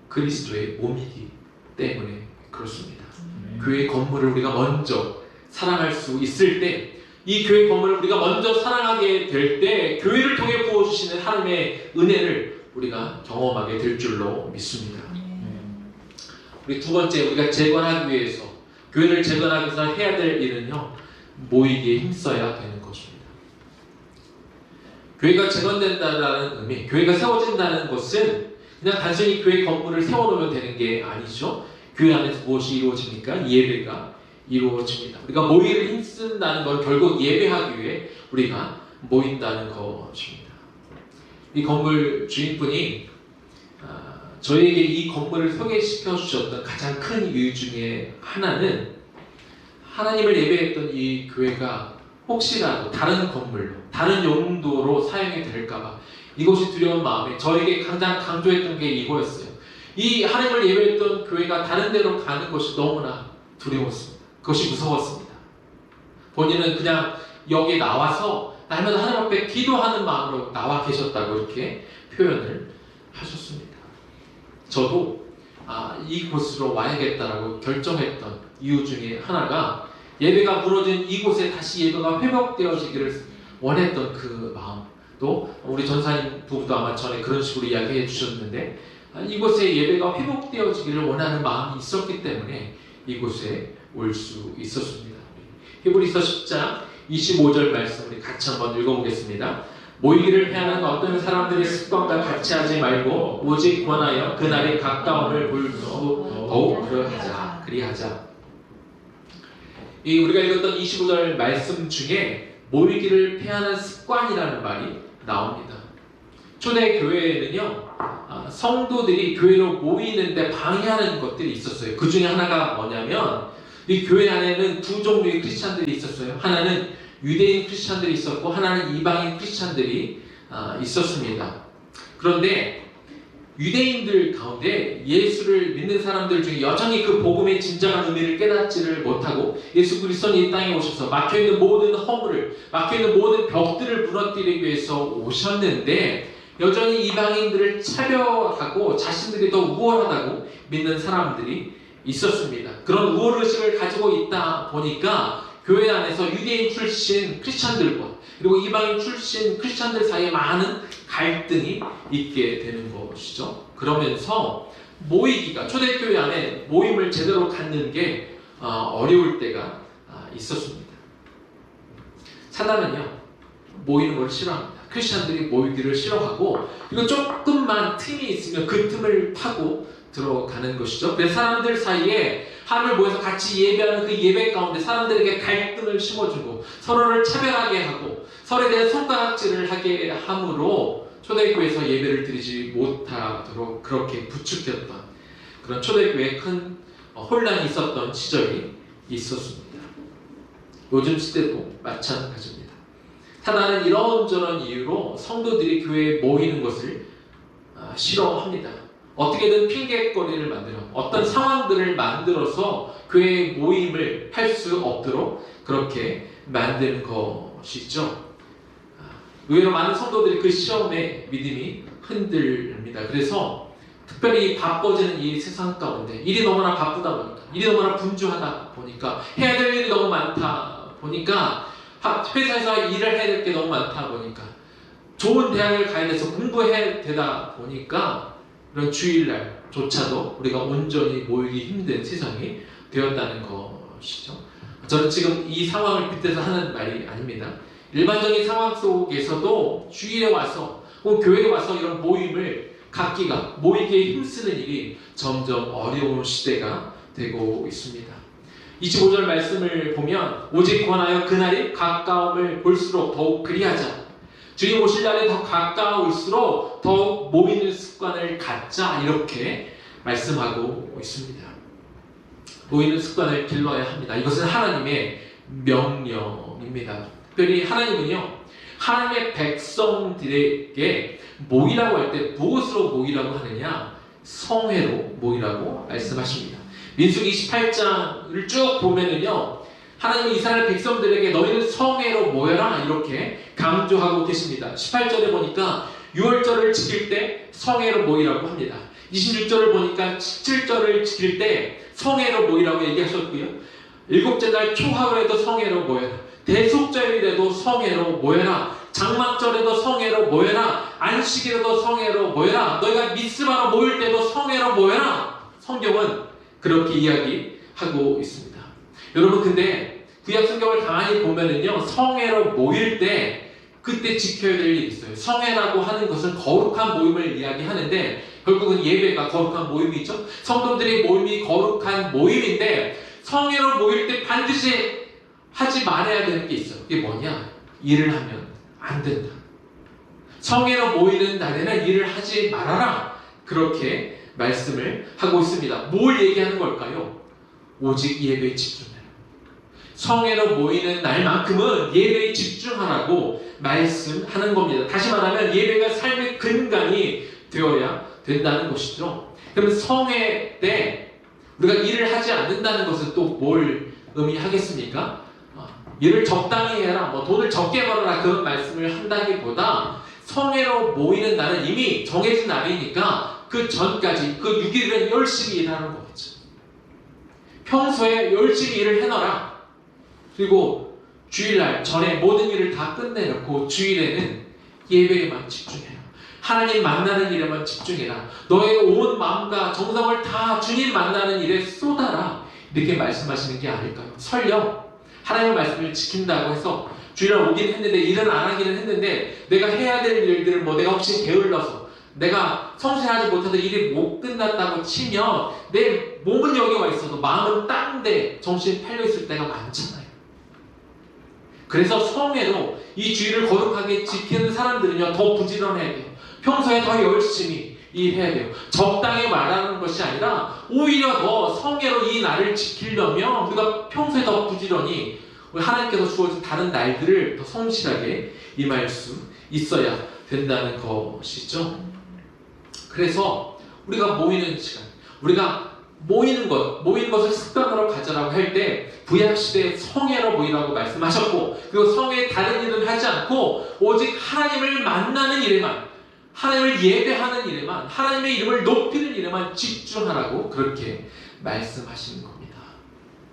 그리스도의 몸이기 때문에 그렇습니다. 교회 건물을 우리가 먼저 사랑할 수 있을 때, 이 교회 건물을 우리가 먼저 사랑하게 될 때 교회를 통해 부어주시는 하나님의 은혜를 우리가 경험하게 될 줄로 믿습니다. 우리 두 번째, 우리가 재건하기 위해서, 교회를 재건하기 위해서 해야 될 일은요, 모이기에 힘써야 되는 것입니다. 교회가 재건된다는 의미, 교회가 세워진다는 것은 그냥 단순히 교회 건물을 세워놓으면 되는 게 아니죠. 교회 안에서 무엇이 이루어집니까? 예배가 이루어집니다. 우리가 모이기를 힘쓴다는 건 결국 예배하기 위해 우리가 모인다는 것입니다. 이 건물 주인분이 저에게 이 건물을 소개시켜 주셨던 가장 큰 이유 중에 하나는 하나님을 예배했던 이 교회가 혹시라도 다른 건물로, 다른 용도로 사용이 될까봐 이것이 두려운 마음에 저에게 가장 강조했던 게 이거였어요. 이 하나님을 예배했던 교회가 다른 데로 가는 것이 너무나 두려웠습니다. 그것이 무서웠습니다. 본인은 그냥 여기 나와서 날마다 하나님 앞에 기도하는 마음으로 나와 계셨다고 이렇게 표현을 하셨습니다. 저도 이곳으로 와야겠다라고 결정했던 이유 중에 하나가 예배가 무너진 이곳에 다시 예배가 회복되어지기를 원했던 그 마음, 또 우리 전사님 부부도 아마 전에 그런 식으로 이야기해 주셨는데 이곳에 예배가 회복되어지기를 원하는 마음이 있었기 때문에 이곳에 올 수 있었습니다. 히브리서 10장 25절 말씀 우리 같이 한번 읽어보겠습니다. 모이기를 패하는 어떤 사람들의 습관과 같이 하지 말고 오직 권하여 그날의 가까움을 볼 수 더욱 그리하자. 이 우리가 읽었던 25절 말씀 중에 모이기를 패하는 습관이라는 말이 나옵니다. 초대 교회에는요, 성도들이 교회로 모이는데 방해하는 것들이 있었어요. 그 중에 하나가 뭐냐면 이 교회 안에는 두 종류의 크리스찬들이 있었어요. 하나는 유대인 크리스찬들이 있었고 하나는 이방인 크리스찬들이 있었습니다. 그런데 유대인들 가운데 예수를 믿는 사람들 중에 여전히 그 복음의 진정한 의미를 깨닫지를 못하고 예수 그리스도는 이 땅에 오셔서 막혀있는 모든 허물을, 막혀있는 모든 벽들을 무너뜨리기 위해서 오셨는데 여전히 이방인들을 차별하고 자신들이 더 우월하다고 믿는 사람들이 있었습니다. 그런 우월의식을 가지고 있다 보니까 교회 안에서 유대인 출신 크리스찬들과 그리고 이방인 출신 크리스찬들 사이에 많은 갈등이 있게 되는 것이죠. 그러면서 모이기가, 초대교회 안에 모임을 제대로 갖는 게 어려울 때가 있었습니다. 사단은요, 모이는 걸 싫어합니다. 크리스찬들이 모이기를 싫어하고, 그리고 조금만 틈이 있으면 그 틈을 파고 들어가는 것이죠. 그래서 사람들 사이에 하나님을 모여서 같이 예배하는 그 예배 가운데 사람들에게 갈등을 심어주고 서로를 차별하게 하고 서로에 대한 손가락질을 하게 함으로 초대교회에서 예배를 드리지 못하도록 그렇게 부추겼던 그런 초대교회에 큰 혼란이 있었던 시절이 있었습니다. 요즘 시대도 마찬가지입니다. 사단은 이런저런 이유로 성도들이 교회에 모이는 것을 싫어합니다. 어떻게든 핑계거리를 만들어 어떤 상황들을 만들어서 교회 모임을 할 수 없도록 그렇게 만드는 것이죠. 의외로 많은 성도들이 그 시험에 믿음이 흔들립니다. 그래서 특별히 바빠지는 이 세상 가운데 일이 너무나 바쁘다 보니까, 일이 너무나 분주하다 보니까, 해야 될 일이 너무 많다 보니까, 회사에서 일을 해야 될 게 너무 많다 보니까, 좋은 대학을 가야 돼서 공부해야 되다 보니까 이런 주일날조차도 우리가 온전히 모이기 힘든 세상이 되었다는 것이죠. 저는 지금 이 상황을 빗대서 하는 말이 아닙니다. 일반적인 상황 속에서도 주일에 와서 혹은 교회에 와서 이런 모임을 갖기가, 모이기에 힘쓰는 일이 점점 어려운 시대가 되고 있습니다. 25절 말씀을 보면 오직 권하여 그날이 가까움을 볼수록 더욱 그리하자. 주님 오실 날이 더 가까울수록 더욱 모이는 습관을 갖자, 이렇게 말씀하고 있습니다. 모이는 습관을 길러야 합니다. 이것은 하나님의 명령입니다. 특별히 하나님은요, 하나님의 백성들에게 모이라고 할 때 무엇으로 모이라고 하느냐? 성회로 모이라고 말씀하십니다. 민수기 28장을 쭉 보면은요, 하나님은 이스라엘 백성들에게 너희는 성회로 모여라, 이렇게 강조하고 계십니다. 18절에 보니까 6월절을 지킬 때 성회로 모이라고 합니다. 26절을 보니까 17절을 지킬 때 성회로 모이라고 얘기하셨고요. 일곱째 날 초하루에도 성회로 모여라. 대속절일에도 성회로 모여라. 장막절에도 성회로 모여라. 안식일에도 성회로 모여라. 너희가 미스바로 모일 때도 성회로 모여라. 성경은 그렇게 이야기하고 있습니다. 여러분, 근데 구약 성경을 가만히 보면은요, 성회로 모일 때 그때 지켜야 될 일이 있어요. 성회라고 하는 것은 거룩한 모임을 이야기하는데 결국은 예배가 거룩한 모임이죠. 성도들의 모임이 거룩한 모임인데 성회로 모일 때 반드시 하지 말아야 되는 게 있어요. 그게 뭐냐? 일을 하면 안 된다. 성회로 모이는 날에는 일을 하지 말아라. 그렇게 말씀을 하고 있습니다. 뭘 얘기하는 걸까요? 오직 예배에 집중해라. 성회로 모이는 날만큼은 예배에 집중하라고 말씀하는 겁니다. 다시 말하면 예배가 삶의 근간이 되어야 된다는 것이죠. 그러면 성회 때 우리가 일을 하지 않는다는 것은 또 뭘 의미하겠습니까? 일을 적당히 해라, 돈을 적게 벌어라, 그런 말씀을 한다기보다 성회로 모이는 날은 이미 정해진 날이니까 그 전까지 그 6일은 열심히 일하는 거겠죠. 평소에 열심히 일을 해놔라. 그리고 주일날 전에 모든 일을 다 끝내놓고 주일에는 예배에만 집중해라. 하나님 만나는 일에만 집중해라. 너의 온 마음과 정성을 다 주님 만나는 일에 쏟아라. 이렇게 말씀하시는 게 아닐까요? 설령 하나님의 말씀을 지킨다고 해서 주일날 오긴 했는데 일은 안 하기는 했는데 내가 해야 될 일들을 내가 혹시 게을러서 내가 성실하지 못해서 일이 못 끝났다고 치면 내 몸은 여기 와 있어도 마음은 딴 데 정신이 팔려 있을 때가 많잖아요. 그래서 성회로 이 주일을 거룩하게 지키는 사람들은요, 더 부지런해야 돼요. 평소에 더 열심히 일해야 돼요. 적당히 말하는 것이 아니라 오히려 더 성회로 이 날을 지키려면 우리가 평소에 더 부지런히 하나님께서 주어진 다른 날들을 더 성실하게 임할 수 있어야 된다는 것이죠. 그래서 우리가 모이는 시간, 우리가 모이는 것을 습관으로 가져라고 할 때 구약시대에 성회로 모이라고 말씀하셨고, 그리고 성회에 다른 일은 하지 않고 오직 하나님을 만나는 일에만 하나님을 예배하는 일에만, 하나님의 이름을 높이는 일에만 집중하라고 그렇게 말씀하시는 겁니다.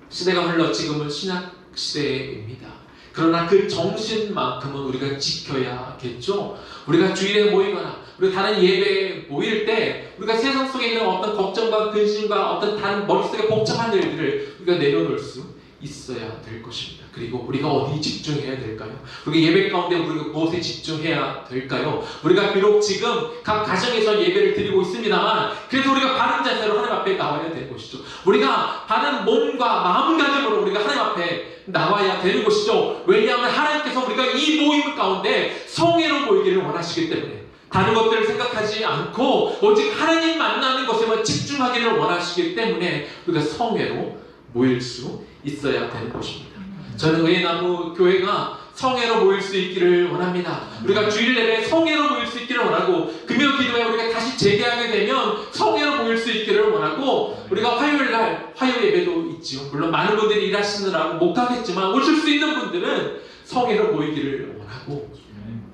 시대가 흘러 지금은 신약 시대입니다. 그러나 그 정신만큼은 우리가 지켜야겠죠. 우리가 주일에 모이거나 우리가 다른 예배에 모일 때 우리가 세상 속에 있는 어떤 걱정과 근심과 어떤 다른 머릿속에 복잡한 일들을 우리가 내려놓을 수 있어야 될 것입니다. 그리고 우리가 어디 집중해야 될까요? 우리가 예배 가운데 우리가 무엇에 집중해야 될까요? 우리가 비록 지금 각 가정에서 예배를 드리고 있습니다만 그래서 우리가 바른 자세로 하나님 앞에 나와야 되는 것이죠. 우리가 바른 몸과 마음가짐으로 우리가 하나님 앞에 나와야 되는 것이죠. 왜냐하면 하나님께서 우리가 이 모임 가운데 성회로 모이기를 원하시기 때문에 다른 것들을 생각하지 않고 오직 하나님 만나는 것에만 집중하기를 원하시기 때문에 우리가 성회로 모일 수 있어야 되는 것입니다. 저는 의예나무 교회가 성회로 모일 수 있기를 원합니다. 우리가 주일 예배 성회로 모일 수 있기를 원하고 금요 기도에 우리가 다시 재개하게 되면 성회로 모일 수 있기를 원하고 우리가 화요일날 화요 예배도 있지요. 물론 많은 분들이 일하시느라고 못 가겠지만 오실 수 있는 분들은 성회로 모이기를 원하고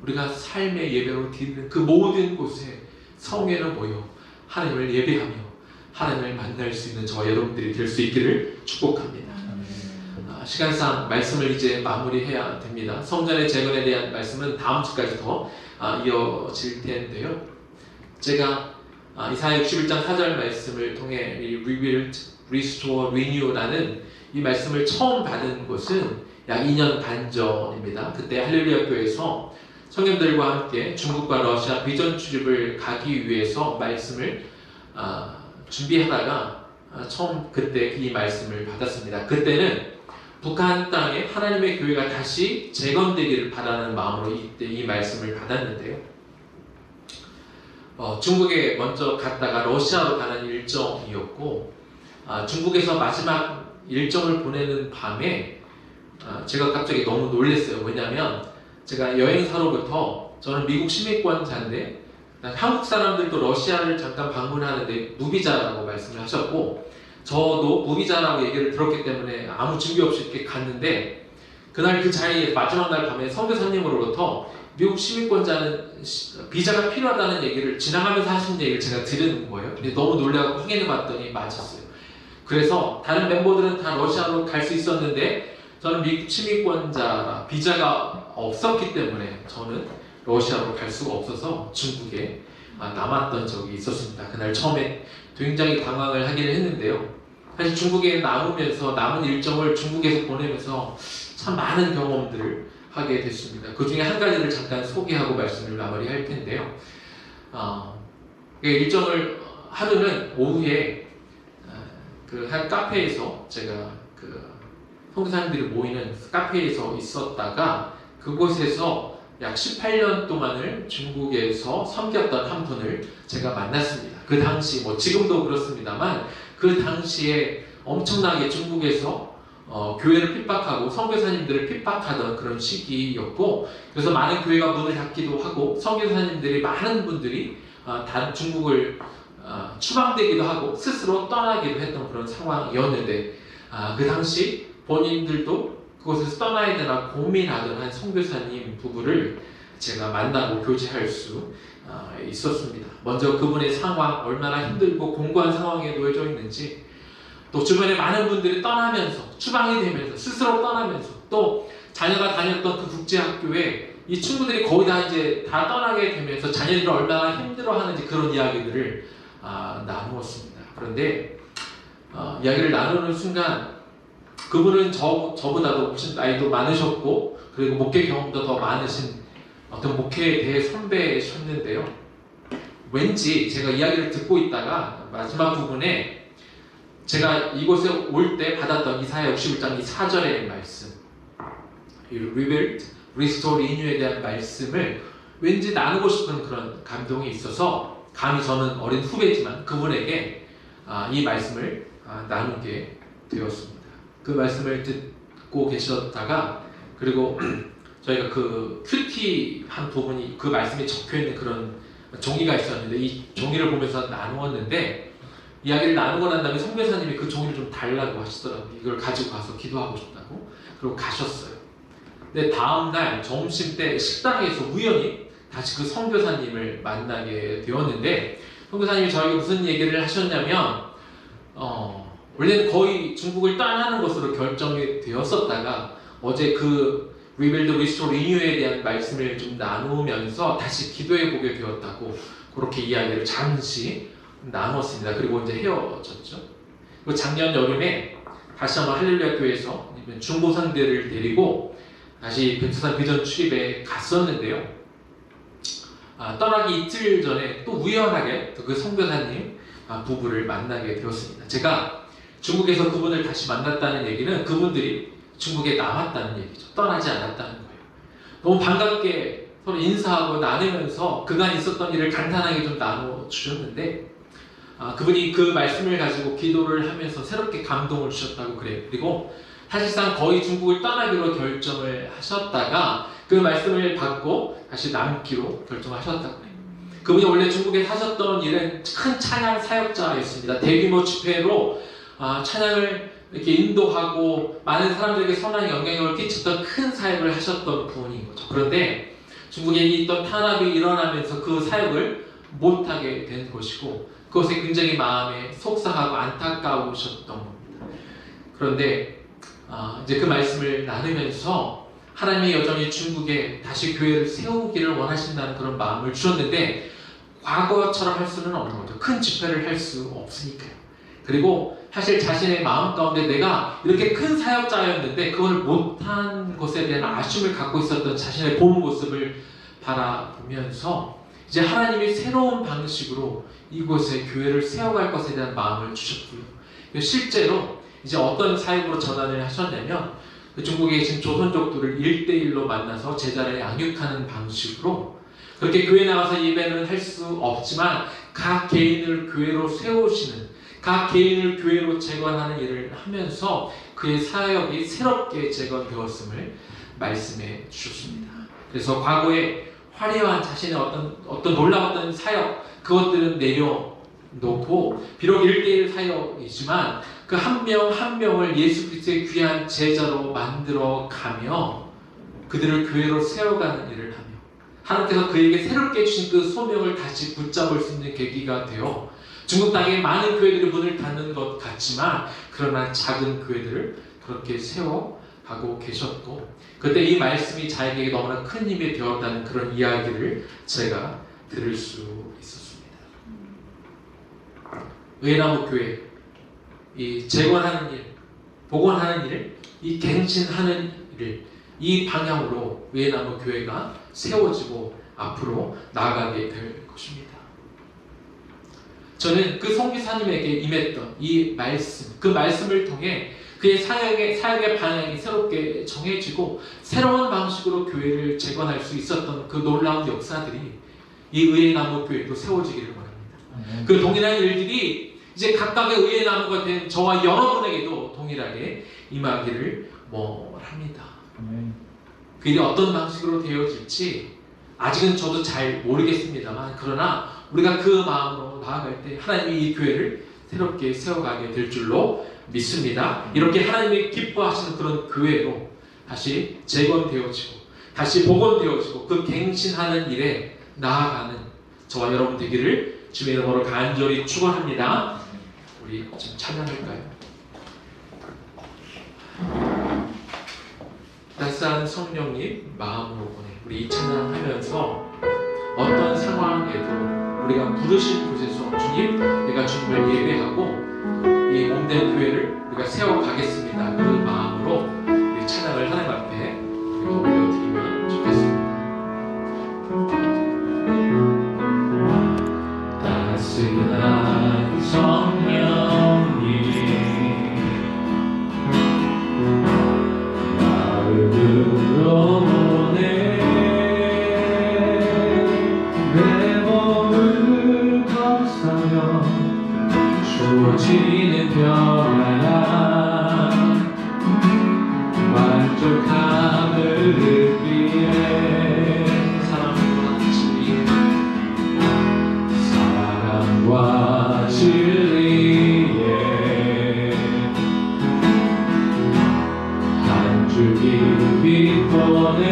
우리가 삶의 예배로 드리는 그 모든 곳에 성회로 모여 하나님을 예배하며 하나님을 만날 수 있는 저와 여러분들이 될 수 있기를 축복합니다. 시간상 말씀을 이제 마무리해야 됩니다. 성전의 재건에 대한 말씀은 다음 주까지 더 이어질 텐데요. 제가 이사야 61장 4절 말씀을 통해 Rebuild, Restore, Renew라는 이 말씀을 처음 받은 것은 약 2년 반 전입니다. 그때 할렐루야 교회에서 청년들과 함께 중국과 러시아 비전 출입을 가기 위해서 말씀을 준비하다가 처음 그때 이 말씀을 받았습니다. 그때는 북한 땅에 하나님의 교회가 다시 재건되기를 바라는 마음으로 이때 이 말씀을 받았는데요. 중국에 먼저 갔다가 러시아로 가는 일정이었고 중국에서 마지막 일정을 보내는 밤에 제가 갑자기 너무 놀랐어요. 왜냐하면 제가 여행사로부터 저는 미국 시민권자인데 한국 사람들도 러시아를 잠깐 방문하는데 무비자라고 말씀을 하셨고 저도 무비자라고 얘기를 들었기 때문에 아무 준비 없이 이렇게 갔는데 그날 그 자리에 마지막 날 밤에 선교사님으로부터 미국 시민권자는 비자가 필요하다는 얘기를 지나가면서 하신 얘기를 제가 들은 거예요. 근데 너무 놀라고 확인해 봤더니 맞았어요. 그래서 다른 멤버들은 다 러시아로 갈 수 있었는데 저는 미국 시민권자 비자가 없었기 때문에 저는 러시아로 갈 수가 없어서 중국에 남았던 적이 있었습니다. 그날 처음에 굉장히 당황을 하기는 했는데요. 사실 중국에 남으면서 남은 일정을 중국에서 보내면서 참 많은 경험들을 하게 됐습니다. 그 중에 한 가지를 잠깐 소개하고 말씀을 마무리할 텐데요. 일정을 하루는 오후에 그 한 카페에서 제가 그 선교사님들이 모이는 카페에서 있었다가 그곳에서 약 18년 동안을 중국에서 섬겼던 한 분을 제가 만났습니다. 그 당시 지금도 그렇습니다만 그 당시에 엄청나게 중국에서 교회를 핍박하고 선교사님들을 핍박하던 그런 시기였고 그래서 많은 교회가 문을 닫기도 하고 선교사님들이 많은 분들이 다른 중국을 추방되기도 하고 스스로 떠나기도 했던 그런 상황이었는데 그 당시 본인들도 그곳에서 떠나야 되나 고민하던 한 선교사님 부부를 제가 만나고 교제할 수 있었습니다. 먼저 그분의 상황, 얼마나 힘들고 공고한 상황에 놓여져 있는지 또 주변에 많은 분들이 떠나면서 추방이 되면서 스스로 떠나면서 또 자녀가 다녔던 그 국제학교에 이 친구들이 거의 다 이제 다 떠나게 되면서 자녀들이 얼마나 힘들어하는지 그런 이야기들을 나누었습니다. 그런데 이야기를 나누는 순간 그분은 저보다도 훨씬 나이도 많으셨고 그리고 목회 경험도 더 많으신 어떤 목회에 대해 선배셨는데요. 왠지 제가 이야기를 듣고 있다가 마지막 부분에 제가 이곳에 올 때 받았던 이사야 61장 이 4절의 말씀 Rebuild, Restore, Renew에 대한 말씀을 왠지 나누고 싶은 그런 감동이 있어서 감히 저는 어린 후배지만 그분에게 이 말씀을 나누게 되었습니다. 그 말씀을 듣고 계셨다가 그리고 저희가 그 큐티 한 부분이 그 말씀에 적혀있는 그런 종이가 있었는데 이 종이를 보면서 나누었는데 이야기를 나누고 난 다음에 선교사님이 그 종이를 좀 달라고 하시더라고요. 이걸 가지고 가서 기도하고 싶다고. 그리고 가셨어요. 근데 다음날 점심 때 식당에서 우연히 다시 그 선교사님을 만나게 되었는데, 선교사님이 저에게 무슨 얘기를 하셨냐면, 원래는 거의 중국을 떠나는 것으로 결정이 되었었다가 어제 그 Rebuild, Restore, Renew에 대한 말씀을 좀 나누면서 다시 기도해 보게 되었다고 그렇게 이야기를 잠시 나눴습니다. 그리고 이제 헤어졌죠. 그리고 작년 여름에 다시 한번 할렐루야 교회에서 중고생들을 데리고 다시 백두산 비전 출입에 갔었는데요. 떠나기 이틀 전에 또 우연하게 그 선교사님 부부를 만나게 되었습니다. 제가 중국에서 그분을 다시 만났다는 얘기는 그분들이 중국에 남았다는 얘기죠. 떠나지 않았다는 거예요. 너무 반갑게 서로 인사하고 나누면서 그간 있었던 일을 간단하게 좀 나눠주셨는데, 그분이 그 말씀을 가지고 기도를 하면서 새롭게 감동을 주셨다고 그래요. 그리고 사실상 거의 중국을 떠나기로 결정을 하셨다가 그 말씀을 받고 다시 남기로 결정하셨다고 해요. 그분이 원래 중국에 사셨던 일은 큰 찬양 사역자였습니다. 대규모 집회로 찬양을 이렇게 인도하고 많은 사람들에게 선한 영향력을 끼쳤던 큰 사역을 하셨던 분인 거죠. 그런데 중국에 있던 탄압이 일어나면서 그 사역을 못하게 된 것이고, 그것에 굉장히 마음에 속상하고 안타까우셨던 겁니다. 그런데 이제 그 말씀을 나누면서 하나님이 여전히 중국에 다시 교회를 세우기를 원하신다는 그런 마음을 주셨는데, 과거처럼 할 수는 없는 거죠. 큰 집회를 할 수 없으니까요. 그리고 사실 자신의 마음 가운데 내가 이렇게 큰 사역자였는데 그걸 못한 것에 대한 아쉬움을 갖고 있었던 자신의 본 모습을 바라보면서 이제 하나님이 새로운 방식으로 이곳에 교회를 세워갈 것에 대한 마음을 주셨고요. 실제로 이제 어떤 사역으로 전환을 하셨냐면, 중국에 계신 조선족들을 1대1로 만나서 제자를 양육하는 방식으로, 그렇게 교회 나가서 예배는 할 수 없지만 각 개인을 교회로 세우시는, 각 개인을 교회로 재건하는 일을 하면서 그의 사역이 새롭게 재건되었음을 말씀해 주셨습니다. 그래서 과거에 화려한 자신의 어떤 놀라웠던 사역, 그것들은 내려놓고 비록 1대1 사역이지만 그 한 명 한 명을 예수 그리스도의 귀한 제자로 만들어가며 그들을 교회로 세워가는 일을 하며, 하나님께서 그에게 새롭게 주신 그 소명을 다시 붙잡을 수 있는 계기가 되어 중국 땅에 많은 교회들이 문을 닫는 것 같지만 그러나 작은 교회들을 그렇게 세워가고 계셨고, 그때 이 말씀이 자에게 너무나 큰 힘이 되었다는 그런 이야기를 제가 들을 수 있었습니다. 의나무 교회, 이 재건하는 일, 복원하는 일, 이 갱신하는 일, 이 방향으로 의나무 교회가 세워지고 앞으로 나아가게 될 것입니다. 저는 그 선교사님에게 임했던 이 말씀, 그 말씀을 통해 그의 사역의 방향이 새롭게 정해지고 새로운 방식으로 교회를 재건할 수 있었던 그 놀라운 역사들이 이 의나무 교회도 세워지기를 원합니다. 그 동일한 일들이 이제 각각의 의의 나무가 된 저와 여러분에게도 동일하게 임하기를 원합니다. 그 일이 어떤 방식으로 되어질지 아직은 저도 잘 모르겠습니다만, 그러나 우리가 그 마음으로 나아갈 때 하나님이 이 교회를 새롭게 세워가게 될 줄로 믿습니다. 이렇게 하나님이 기뻐하시는 그런 교회로 다시 재건되어지고 다시 복원되어지고 그 갱신하는 일에 나아가는 저와 여러분 되기를 주의 이름으로 간절히 축원합니다. 우리 좀 찬양할까요? 따스한 성령님 마음으로 보내. 우리 이 찬양하면서 어떤 상황에도 우리가 부르신 곳에서 주님, 내가 주님을 예배하고 이 몸된 교회를 우리가 세워가겠습니다. 그 마음으로 우리 찬양을 하나님 앞에 올려드리면 좋겠습니다. 따스한 성령님 마음으로 보내. 내 몸을 감싸며 주어지는 평안 만족함을 느끼네. 사랑과 진리에 한 줄기 빛 보내.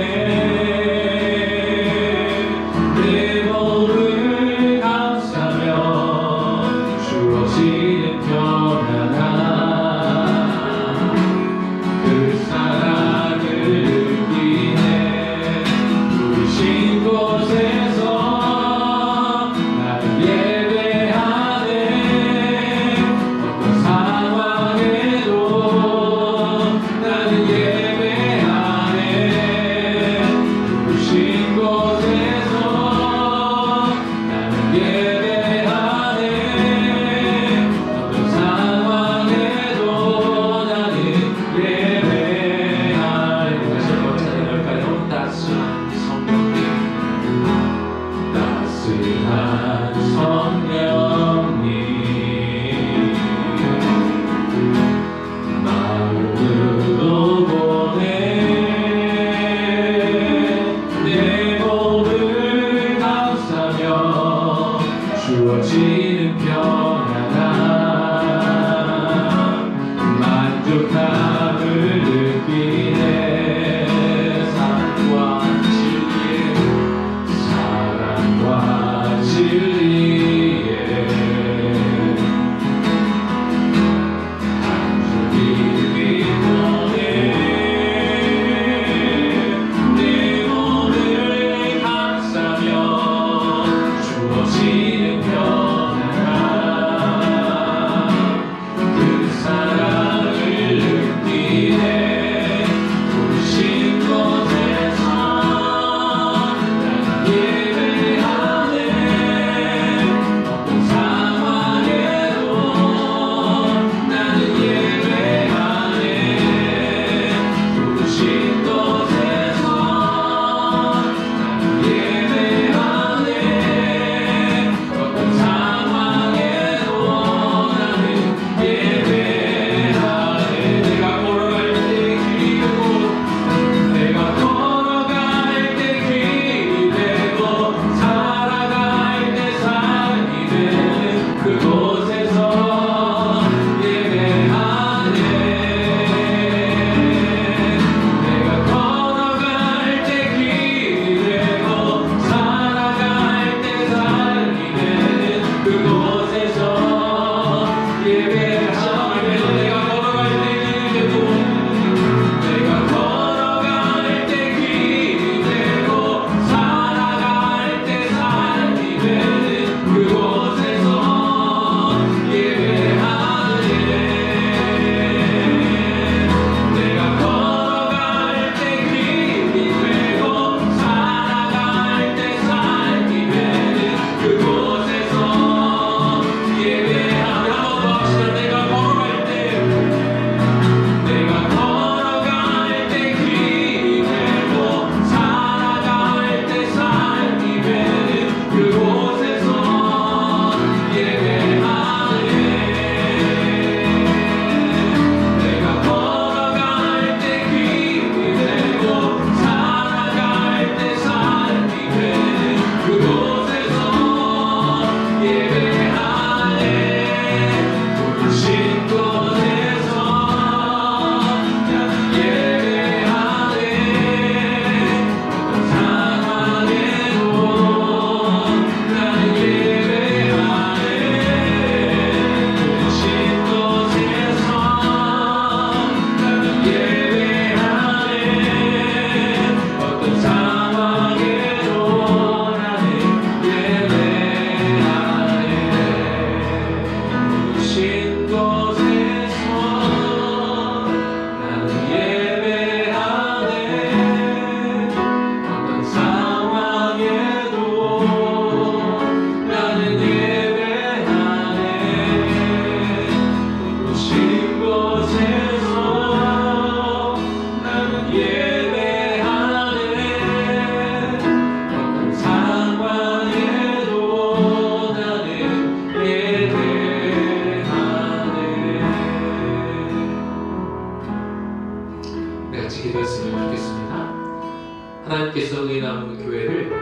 하나님께서 의나무 교회를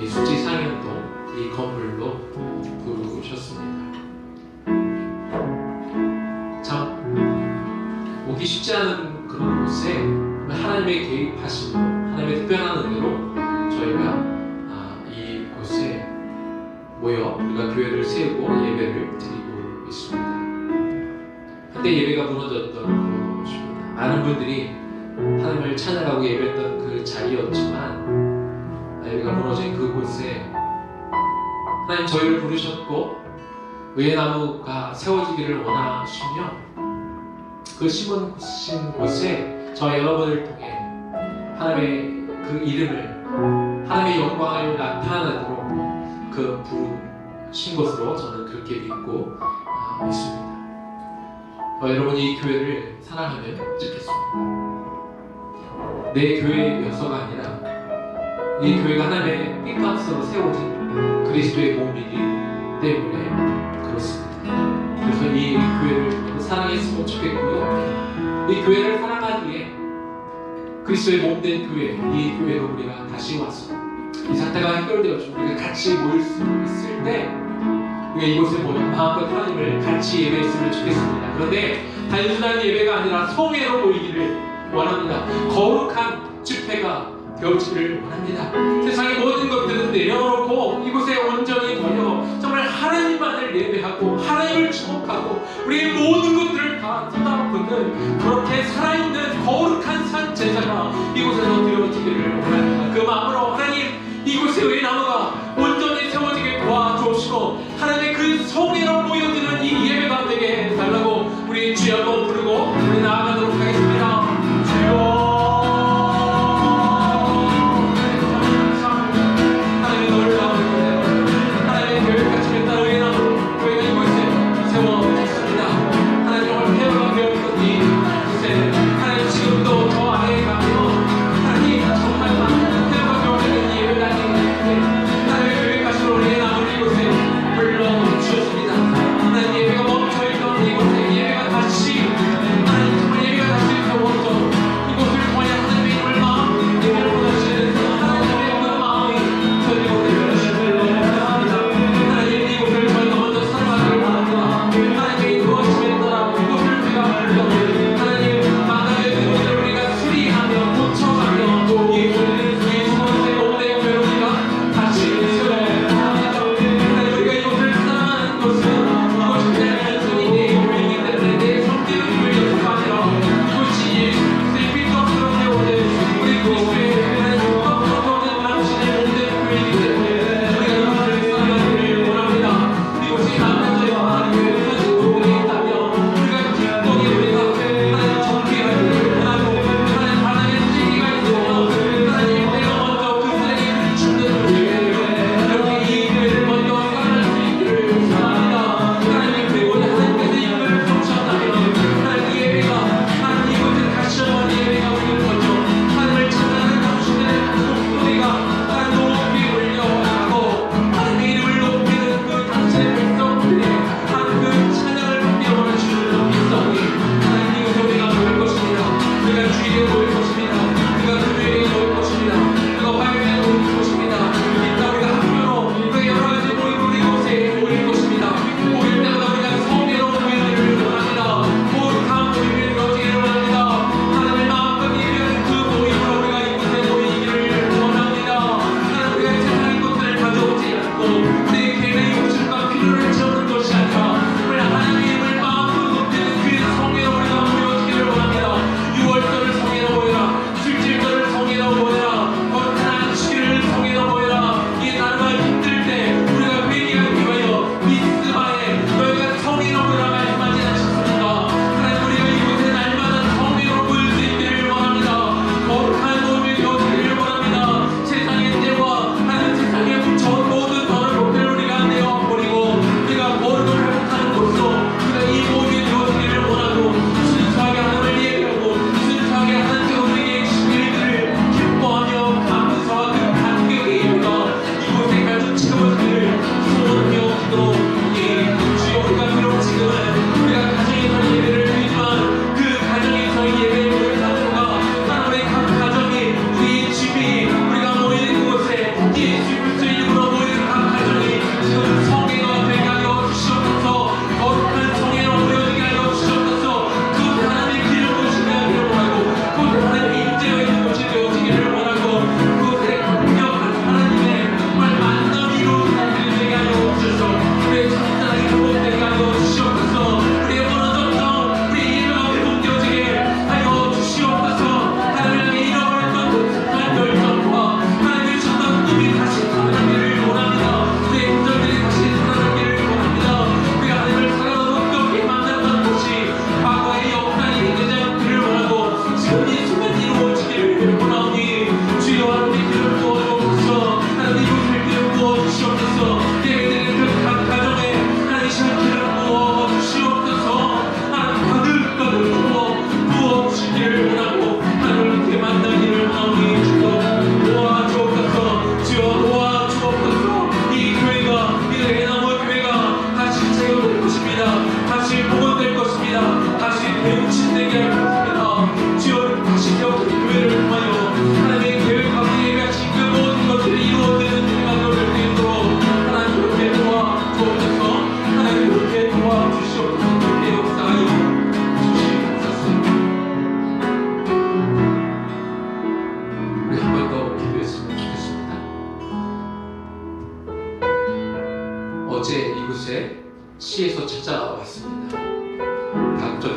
이 수지 상현동 이 건물로 부르셨습니다. 참 오기 쉽지 않은 그런 곳에 하나님의 개입하심으로, 하나님의 특별한 은혜로 저희가 이곳에 모여 우리가 교회를 세우고 예배를 드리고 있습니다. 한때 예배가 무너졌던 곳입니다. 많은 분들이 하나님을 찬양하고 예배했던 그 자리였지만 예배가 무너진 그곳에 하나님 저희를 부르셨고 의의 나무가 세워지기를 원하시며 그 심으신 곳에 저 여러분을 통해 하나님의 그 이름을, 하나님의 영광을 나타나도록 그 부르신 것으로 저는 그렇게 믿고 있습니다. 여러분이 이 교회를 사랑하면 좋겠습니다. 내 교회여서가 아니라 이 교회가 하나님의 핏값으로 세워진 그리스도의 몸이기 때문에 그렇습니다. 그래서 이 교회를 사랑했으면 좋겠고요. 이 교회를 사랑하기에 그리스도의 몸된 교회, 이 교회로 우리가 다시 와서 이 사태가 해결되었죠. 우리가 같이 모일 수 있을 때 우리가 이곳에 모여 마음껏 하나님을 같이 예배했으면 좋겠습니다. 그런데 단순한 예배가 아니라 성회로 모이기를 원합니다. 거룩한 집회가 되어지기를 원합니다. 세상의 모든 것들은 내려놓고 이곳에 온전히 모여 정말 하나님만을 예배하고 하나님을 주목하고 우리의 모든 것들을 다 쏟아붓는 그렇게 살아있는 거룩한 산 제사가 이곳에서 되어지기를 원합니다. 그 마음으로 하나님 이곳에 의의 나무가 온전히 세워지게 도와주시고 하나님의 그 성회로 모여드는 이 예배가 되게 해달라고 우리 주여 한번 부르고 우리 나아가도록 하겠습니다. 주여 불러주셨습니다.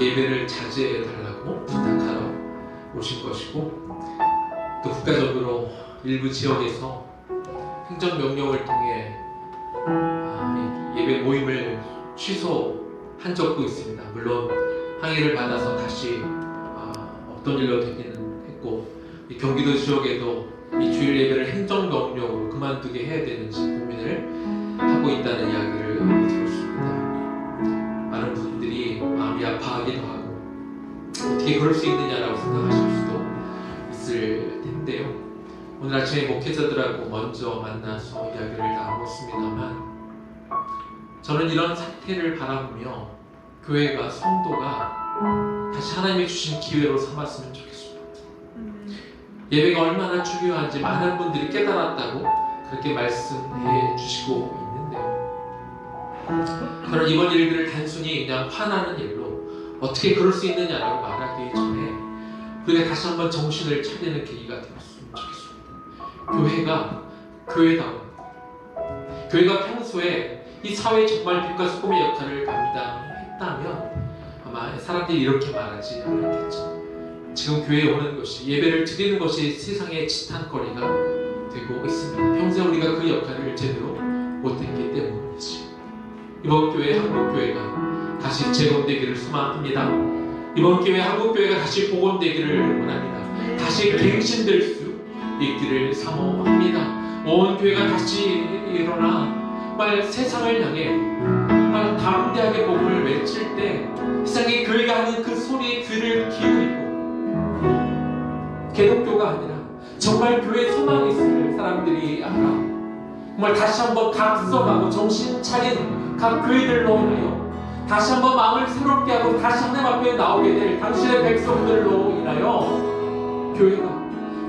예배를 자제해 달라고 부탁하러 오신 것이고, 또 국가적으로 일부 지역에서 행정명령을 통해 예배 모임을 취소한 적도 있습니다. 물론 항의를 받아서 다시 없던 일로 되기는 했고, 이 경기도 지역에도 이 주일 예배를 행정명령으로 그만두게 해야 되는지 고민을 하고 있다는 이야기를 들었습니다. 많은 분들이 마음이 아파하기도 하고 어떻게 그럴 수 있느냐라고 생각하실 수도 있을 텐데요. 오늘 아침에 목회자들하고 먼저 만나서 이야기를 나눴습니다만, 저는 이런 사태를 바라보며 교회가, 성도가 다시 하나님이 주신 기회로 삼았으면 좋겠습니다. 예배가 얼마나 중요한지 많은 분들이 깨달았다고 그렇게 말씀해 주시고 있는데요. 저는 이번 일들을 단순히 그냥 화나는 일로 어떻게 그럴 수 있느냐라고 말하기 전에 우리가 다시 한번 정신을 차리는 계기가 되었으면 좋겠습니다. 교회가 평소에 이 사회에 정말 빛과 소금의 역할을 감당했다면 아마 사람들이 이렇게 말하지 않았겠죠. 지금 교회에 오는 것이, 예배를 드리는 것이 세상의 지탄거리가 되고 있습니다. 평소에 우리가 그 역할을 제대로 못했기 때문이지. 이번 교회, 한국교회가 다시 재건되기를 소망합니다. 이번 교회, 한국교회가 다시 복원되기를 원합니다. 다시 갱신될 수 있기를 사모합니다. 온 교회가 다시 일어나 정말 세상을 향해 정말 담대하게 복음을 외칠 때 세상에 교회가 하는 그 소리에 귀를 기울이고, 개독교가 아니라 정말 교회에 소망이 있을 사람들이 알아 정말 다시 한번 각성하고 정신 차린 각 교회들로 인하여 다시 한번 마음을 새롭게 하고 다시 하나님 앞에 나오게 될 당신의 백성들로 인하여 교회가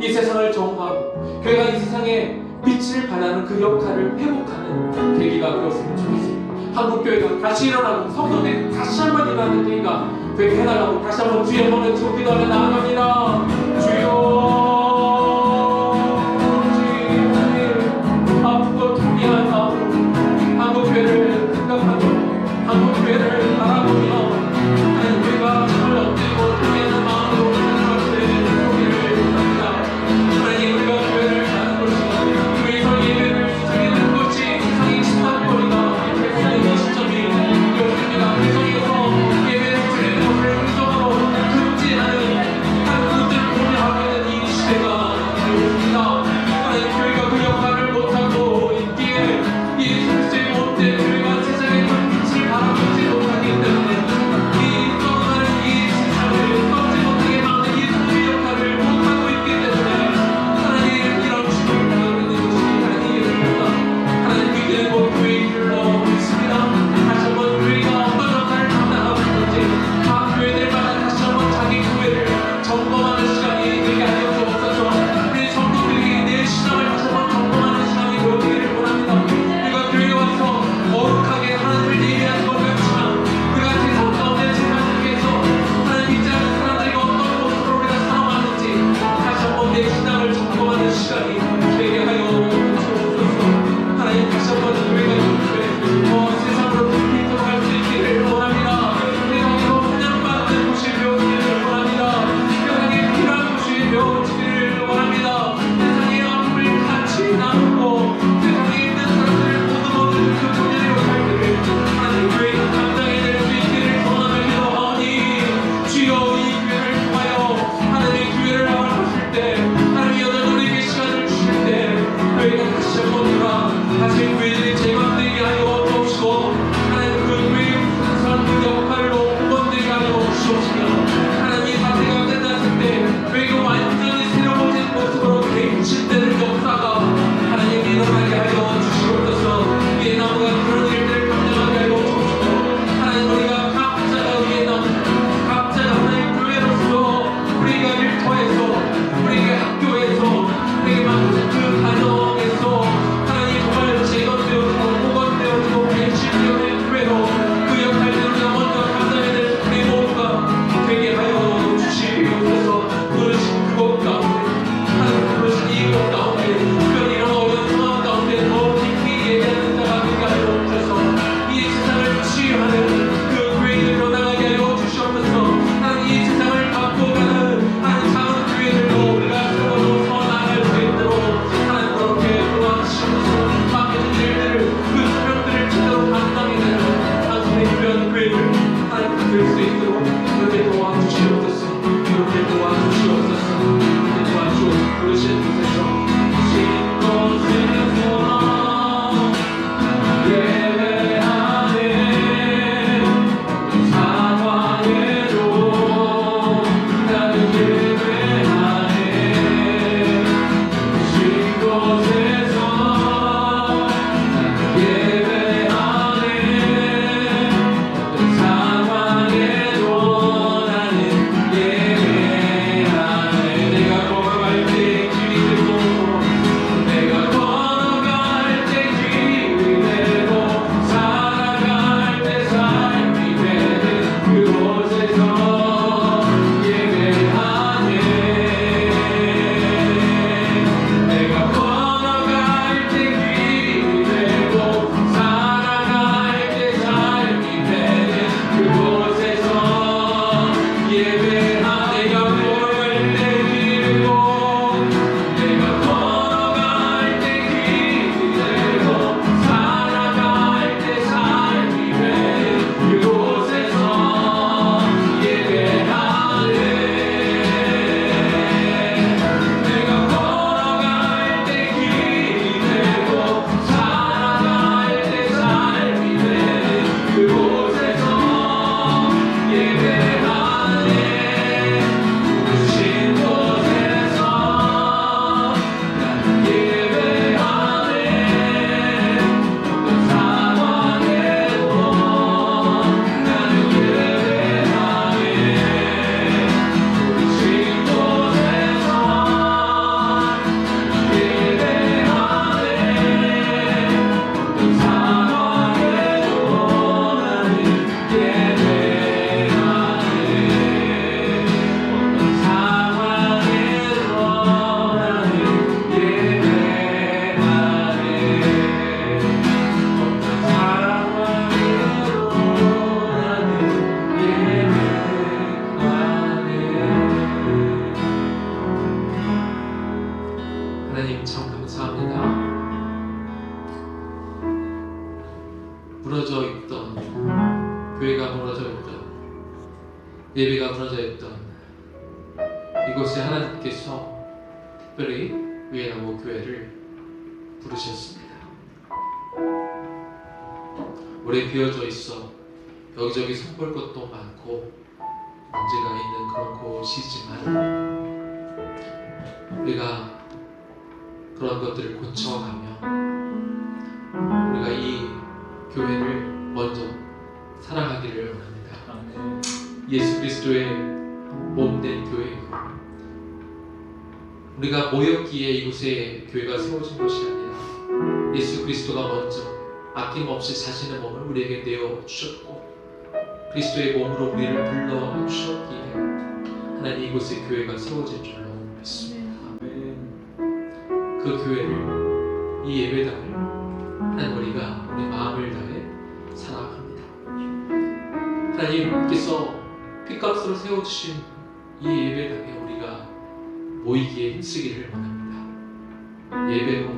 이 세상을 정화하고 교회가 이 세상에 빛을 발하는 그 역할을 회복하는 계기가 되었으면 좋겠습니다. 한국교회가 다시 일어나고 성도들이 다시 한번 일어나는 계기가 되게 해달라고 다시 한번 주의 번에 기도하며 나아갑니다. 주여, 아프고 통리한 마음으로 한국교회를 생각하고 한국교회를 바라보며 우리가 정말 엎드리고 통리하는 마음으로 하나님 앞에 소리를 합니다. 하나님, 우리가 교회를 가는 것이 우리서 예배를 드리는 것이 세상의 지탄거리가 되는 이 시점이 되었습니다. 그 속에서 예배를 드리는 것을 음성으로 금지하는 한 그들을 고려하게 된 이 시대가 되었습니다. 하나님, 교회가 그 역할을 못하고 있기에 이 속세 못된 교회가 세상에 그 빛을 바라보지 못하기 때문에 있던, 예배가 무너져 있던 이곳에 하나님께서 특별히 위에나무 교회를 부르셨습니다. 오래 비어져 있어 여기저기 손볼 것도 많고 문제가 있는 그런 곳이지만 우리가 그런 것들을 고쳐가며 우리가 이 교회를 먼저 사랑하기를 원합니다. 예수 그리스도의 몸된 교회이고, 우리가 모였기에 이곳에 교회가 세워진 것이 아니라 예수 그리스도가 먼저 아낌없이 자신의 몸을 우리에게 내어주셨고 그리스도의 몸으로 우리를 불러주셨기에 하나님 이곳에 교회가 세워진 줄로 믿습니다. 그 교회를, 이 예배당을 하나님 우리가 우리 마음을 다해 사랑합니다. 하나님께서 핏값으로 세워주신 이 예배당에 우리가 모이기에 힘쓰기를 원합니다. 예배로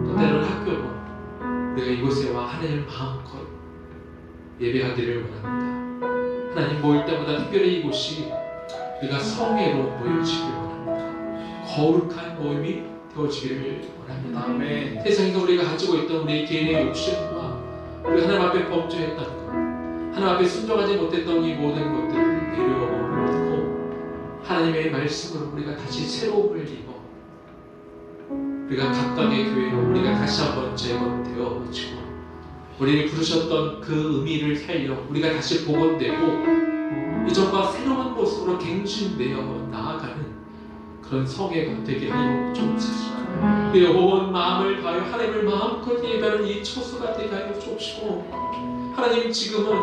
또 때로는 학교로 우리가 이곳에 와 하나님을 마음껏 예배하기를 원합니다. 하나님 모일 때마다 특별히 이곳이 우리가 성회로 모여지기를 원합니다. 거룩한 모임이 되어지기를 원합니다. 아멘. 세상에서 우리가 가지고 있던 우리 개인의 욕심과 우리 하나님 앞에 범죄했던 것, 하나님 앞에 순종하지 못했던 이 모든 것들을 내려놓고 하나님의 말씀으로 우리가 다시 새로움을 입어 우리가 각각의 교회로 우리가 다시 한번 재건되어지고 우리를 부르셨던 그 의미를 살려 우리가 다시 복원되고 이전과 새로운 모습으로 갱신되어 나아가는 그런 성회가 되게 하여 주옵소서. 우리의 온 마음을 다하여 하나님을 마음껏 예배하는 이 처소가 되게 하여 주옵시고, 하나님 지금은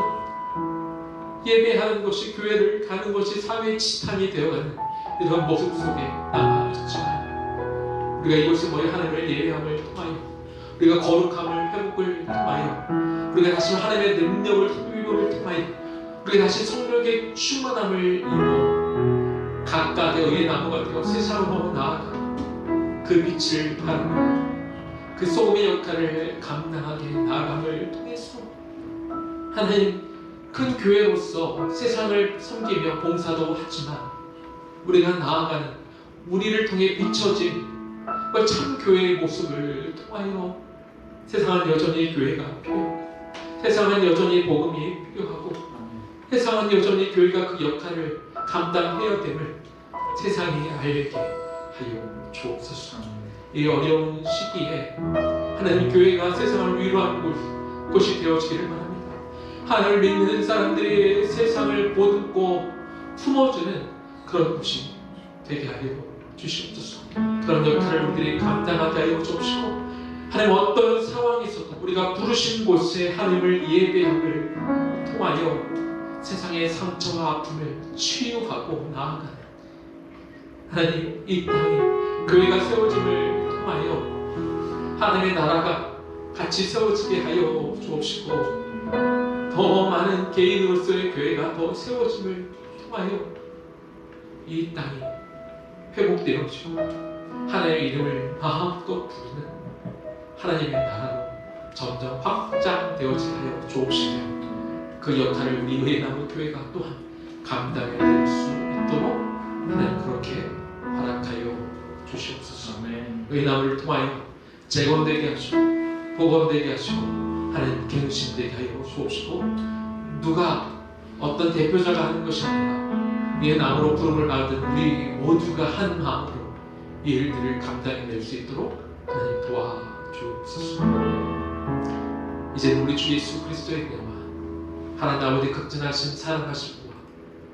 예배하는 것이, 교회를 가는 것이 사회의 지탄이 되어가는 이런 모습 속에 남아있지만 우리가 이곳에 모여 하나님을 예배함을 통하여 우리가 거룩함을, 회복을 통하여 우리가 다시 하나님의 능력을, 힘을 통하여 우리가 다시 성령의 충만함을 입어 각각의 의의 나무가 되어 세상으로 나아가 그 빛을 바르며 그 소금의 역할을 감당하게 나아감을 통해서 하나님 큰 교회로서 세상을 섬기며 봉사도 하지만 우리가 나아가는 우리를 통해 비춰진 그 참 교회의 모습을 통하여 세상은 여전히 교회가 필요하고 세상은 여전히 복음이 필요하고 세상은 여전히 교회가 그 역할을 감당해야 됨을 세상이 알게 하여 주옵소서. 이 어려운 시기에 하나님 교회가 세상을 위로하는 곳이 되어지기를 바랍니다. 하나님을 믿는 사람들이 세상을 보듬고 품어주는 그런 곳이 되게 하여 주시옵소서. 그런 역할을 우리들이 감당하게 하여 주옵시고 하나님 어떤 상황에서도 우리가 부르신 곳에 하나님을 예배함을 통하여 세상의 상처와 아픔을 치유하고 나아가는 하나님 이 땅에 교회가 세워짐을 통하여 하나님의 나라가 같이 세워지게 하여 주옵시고 더 많은 개인으로서의 교회가 더 세워짐을 통하여 이 땅이 회복되어지고 하나님의 이름을 마음껏 부르는 하나님의 나라로 점점 확장되어지게 하여 주옵시며 그 역할을 우리 의나무 교회가 또한 감당해낼 수 있도록 하나님 그렇게 허락하여 주시옵소서. 의나무를 통하여 재건되게 하시고 복원되게 하시고 하나님 갱신되게 하여 주옵시고 누가 어떤 대표자가 하는 것이 아니라 이 나무로 부름을 받은 우리 모두가 한 마음으로 이 일들을 감당해낼 수 있도록 하나님 도와주옵소서. 이제 우리 주 예수 그리스도의 은혜와 하나님 아버지 극진하신 사랑하심과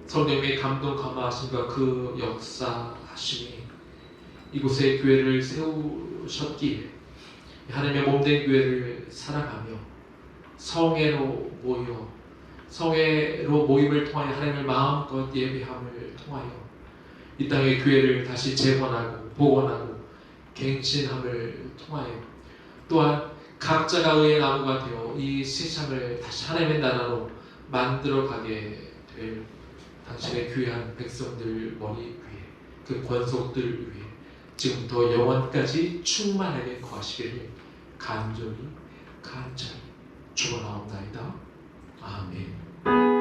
성령의 감동 감화하심과 그 역사하심이 이곳에 교회를 세우셨기에 하나님의 몸된 교회를 사랑하며 성회로 모여 성회로 모임을 통하여 하나님을 마음껏 예배함을 통하여 이 땅의 교회를 다시 재건하고 복원하고 갱신함을 통하여 또한 각자가 의의 나무가 되어 이 세상을 다시 하나님의 나라로 만들어가게 될 당신의 귀한 백성들 머리 위에 그 권속들 위에 지금부터 영원까지 충만하게 거하시기를 간절히 축원하옵나이다. 아멘.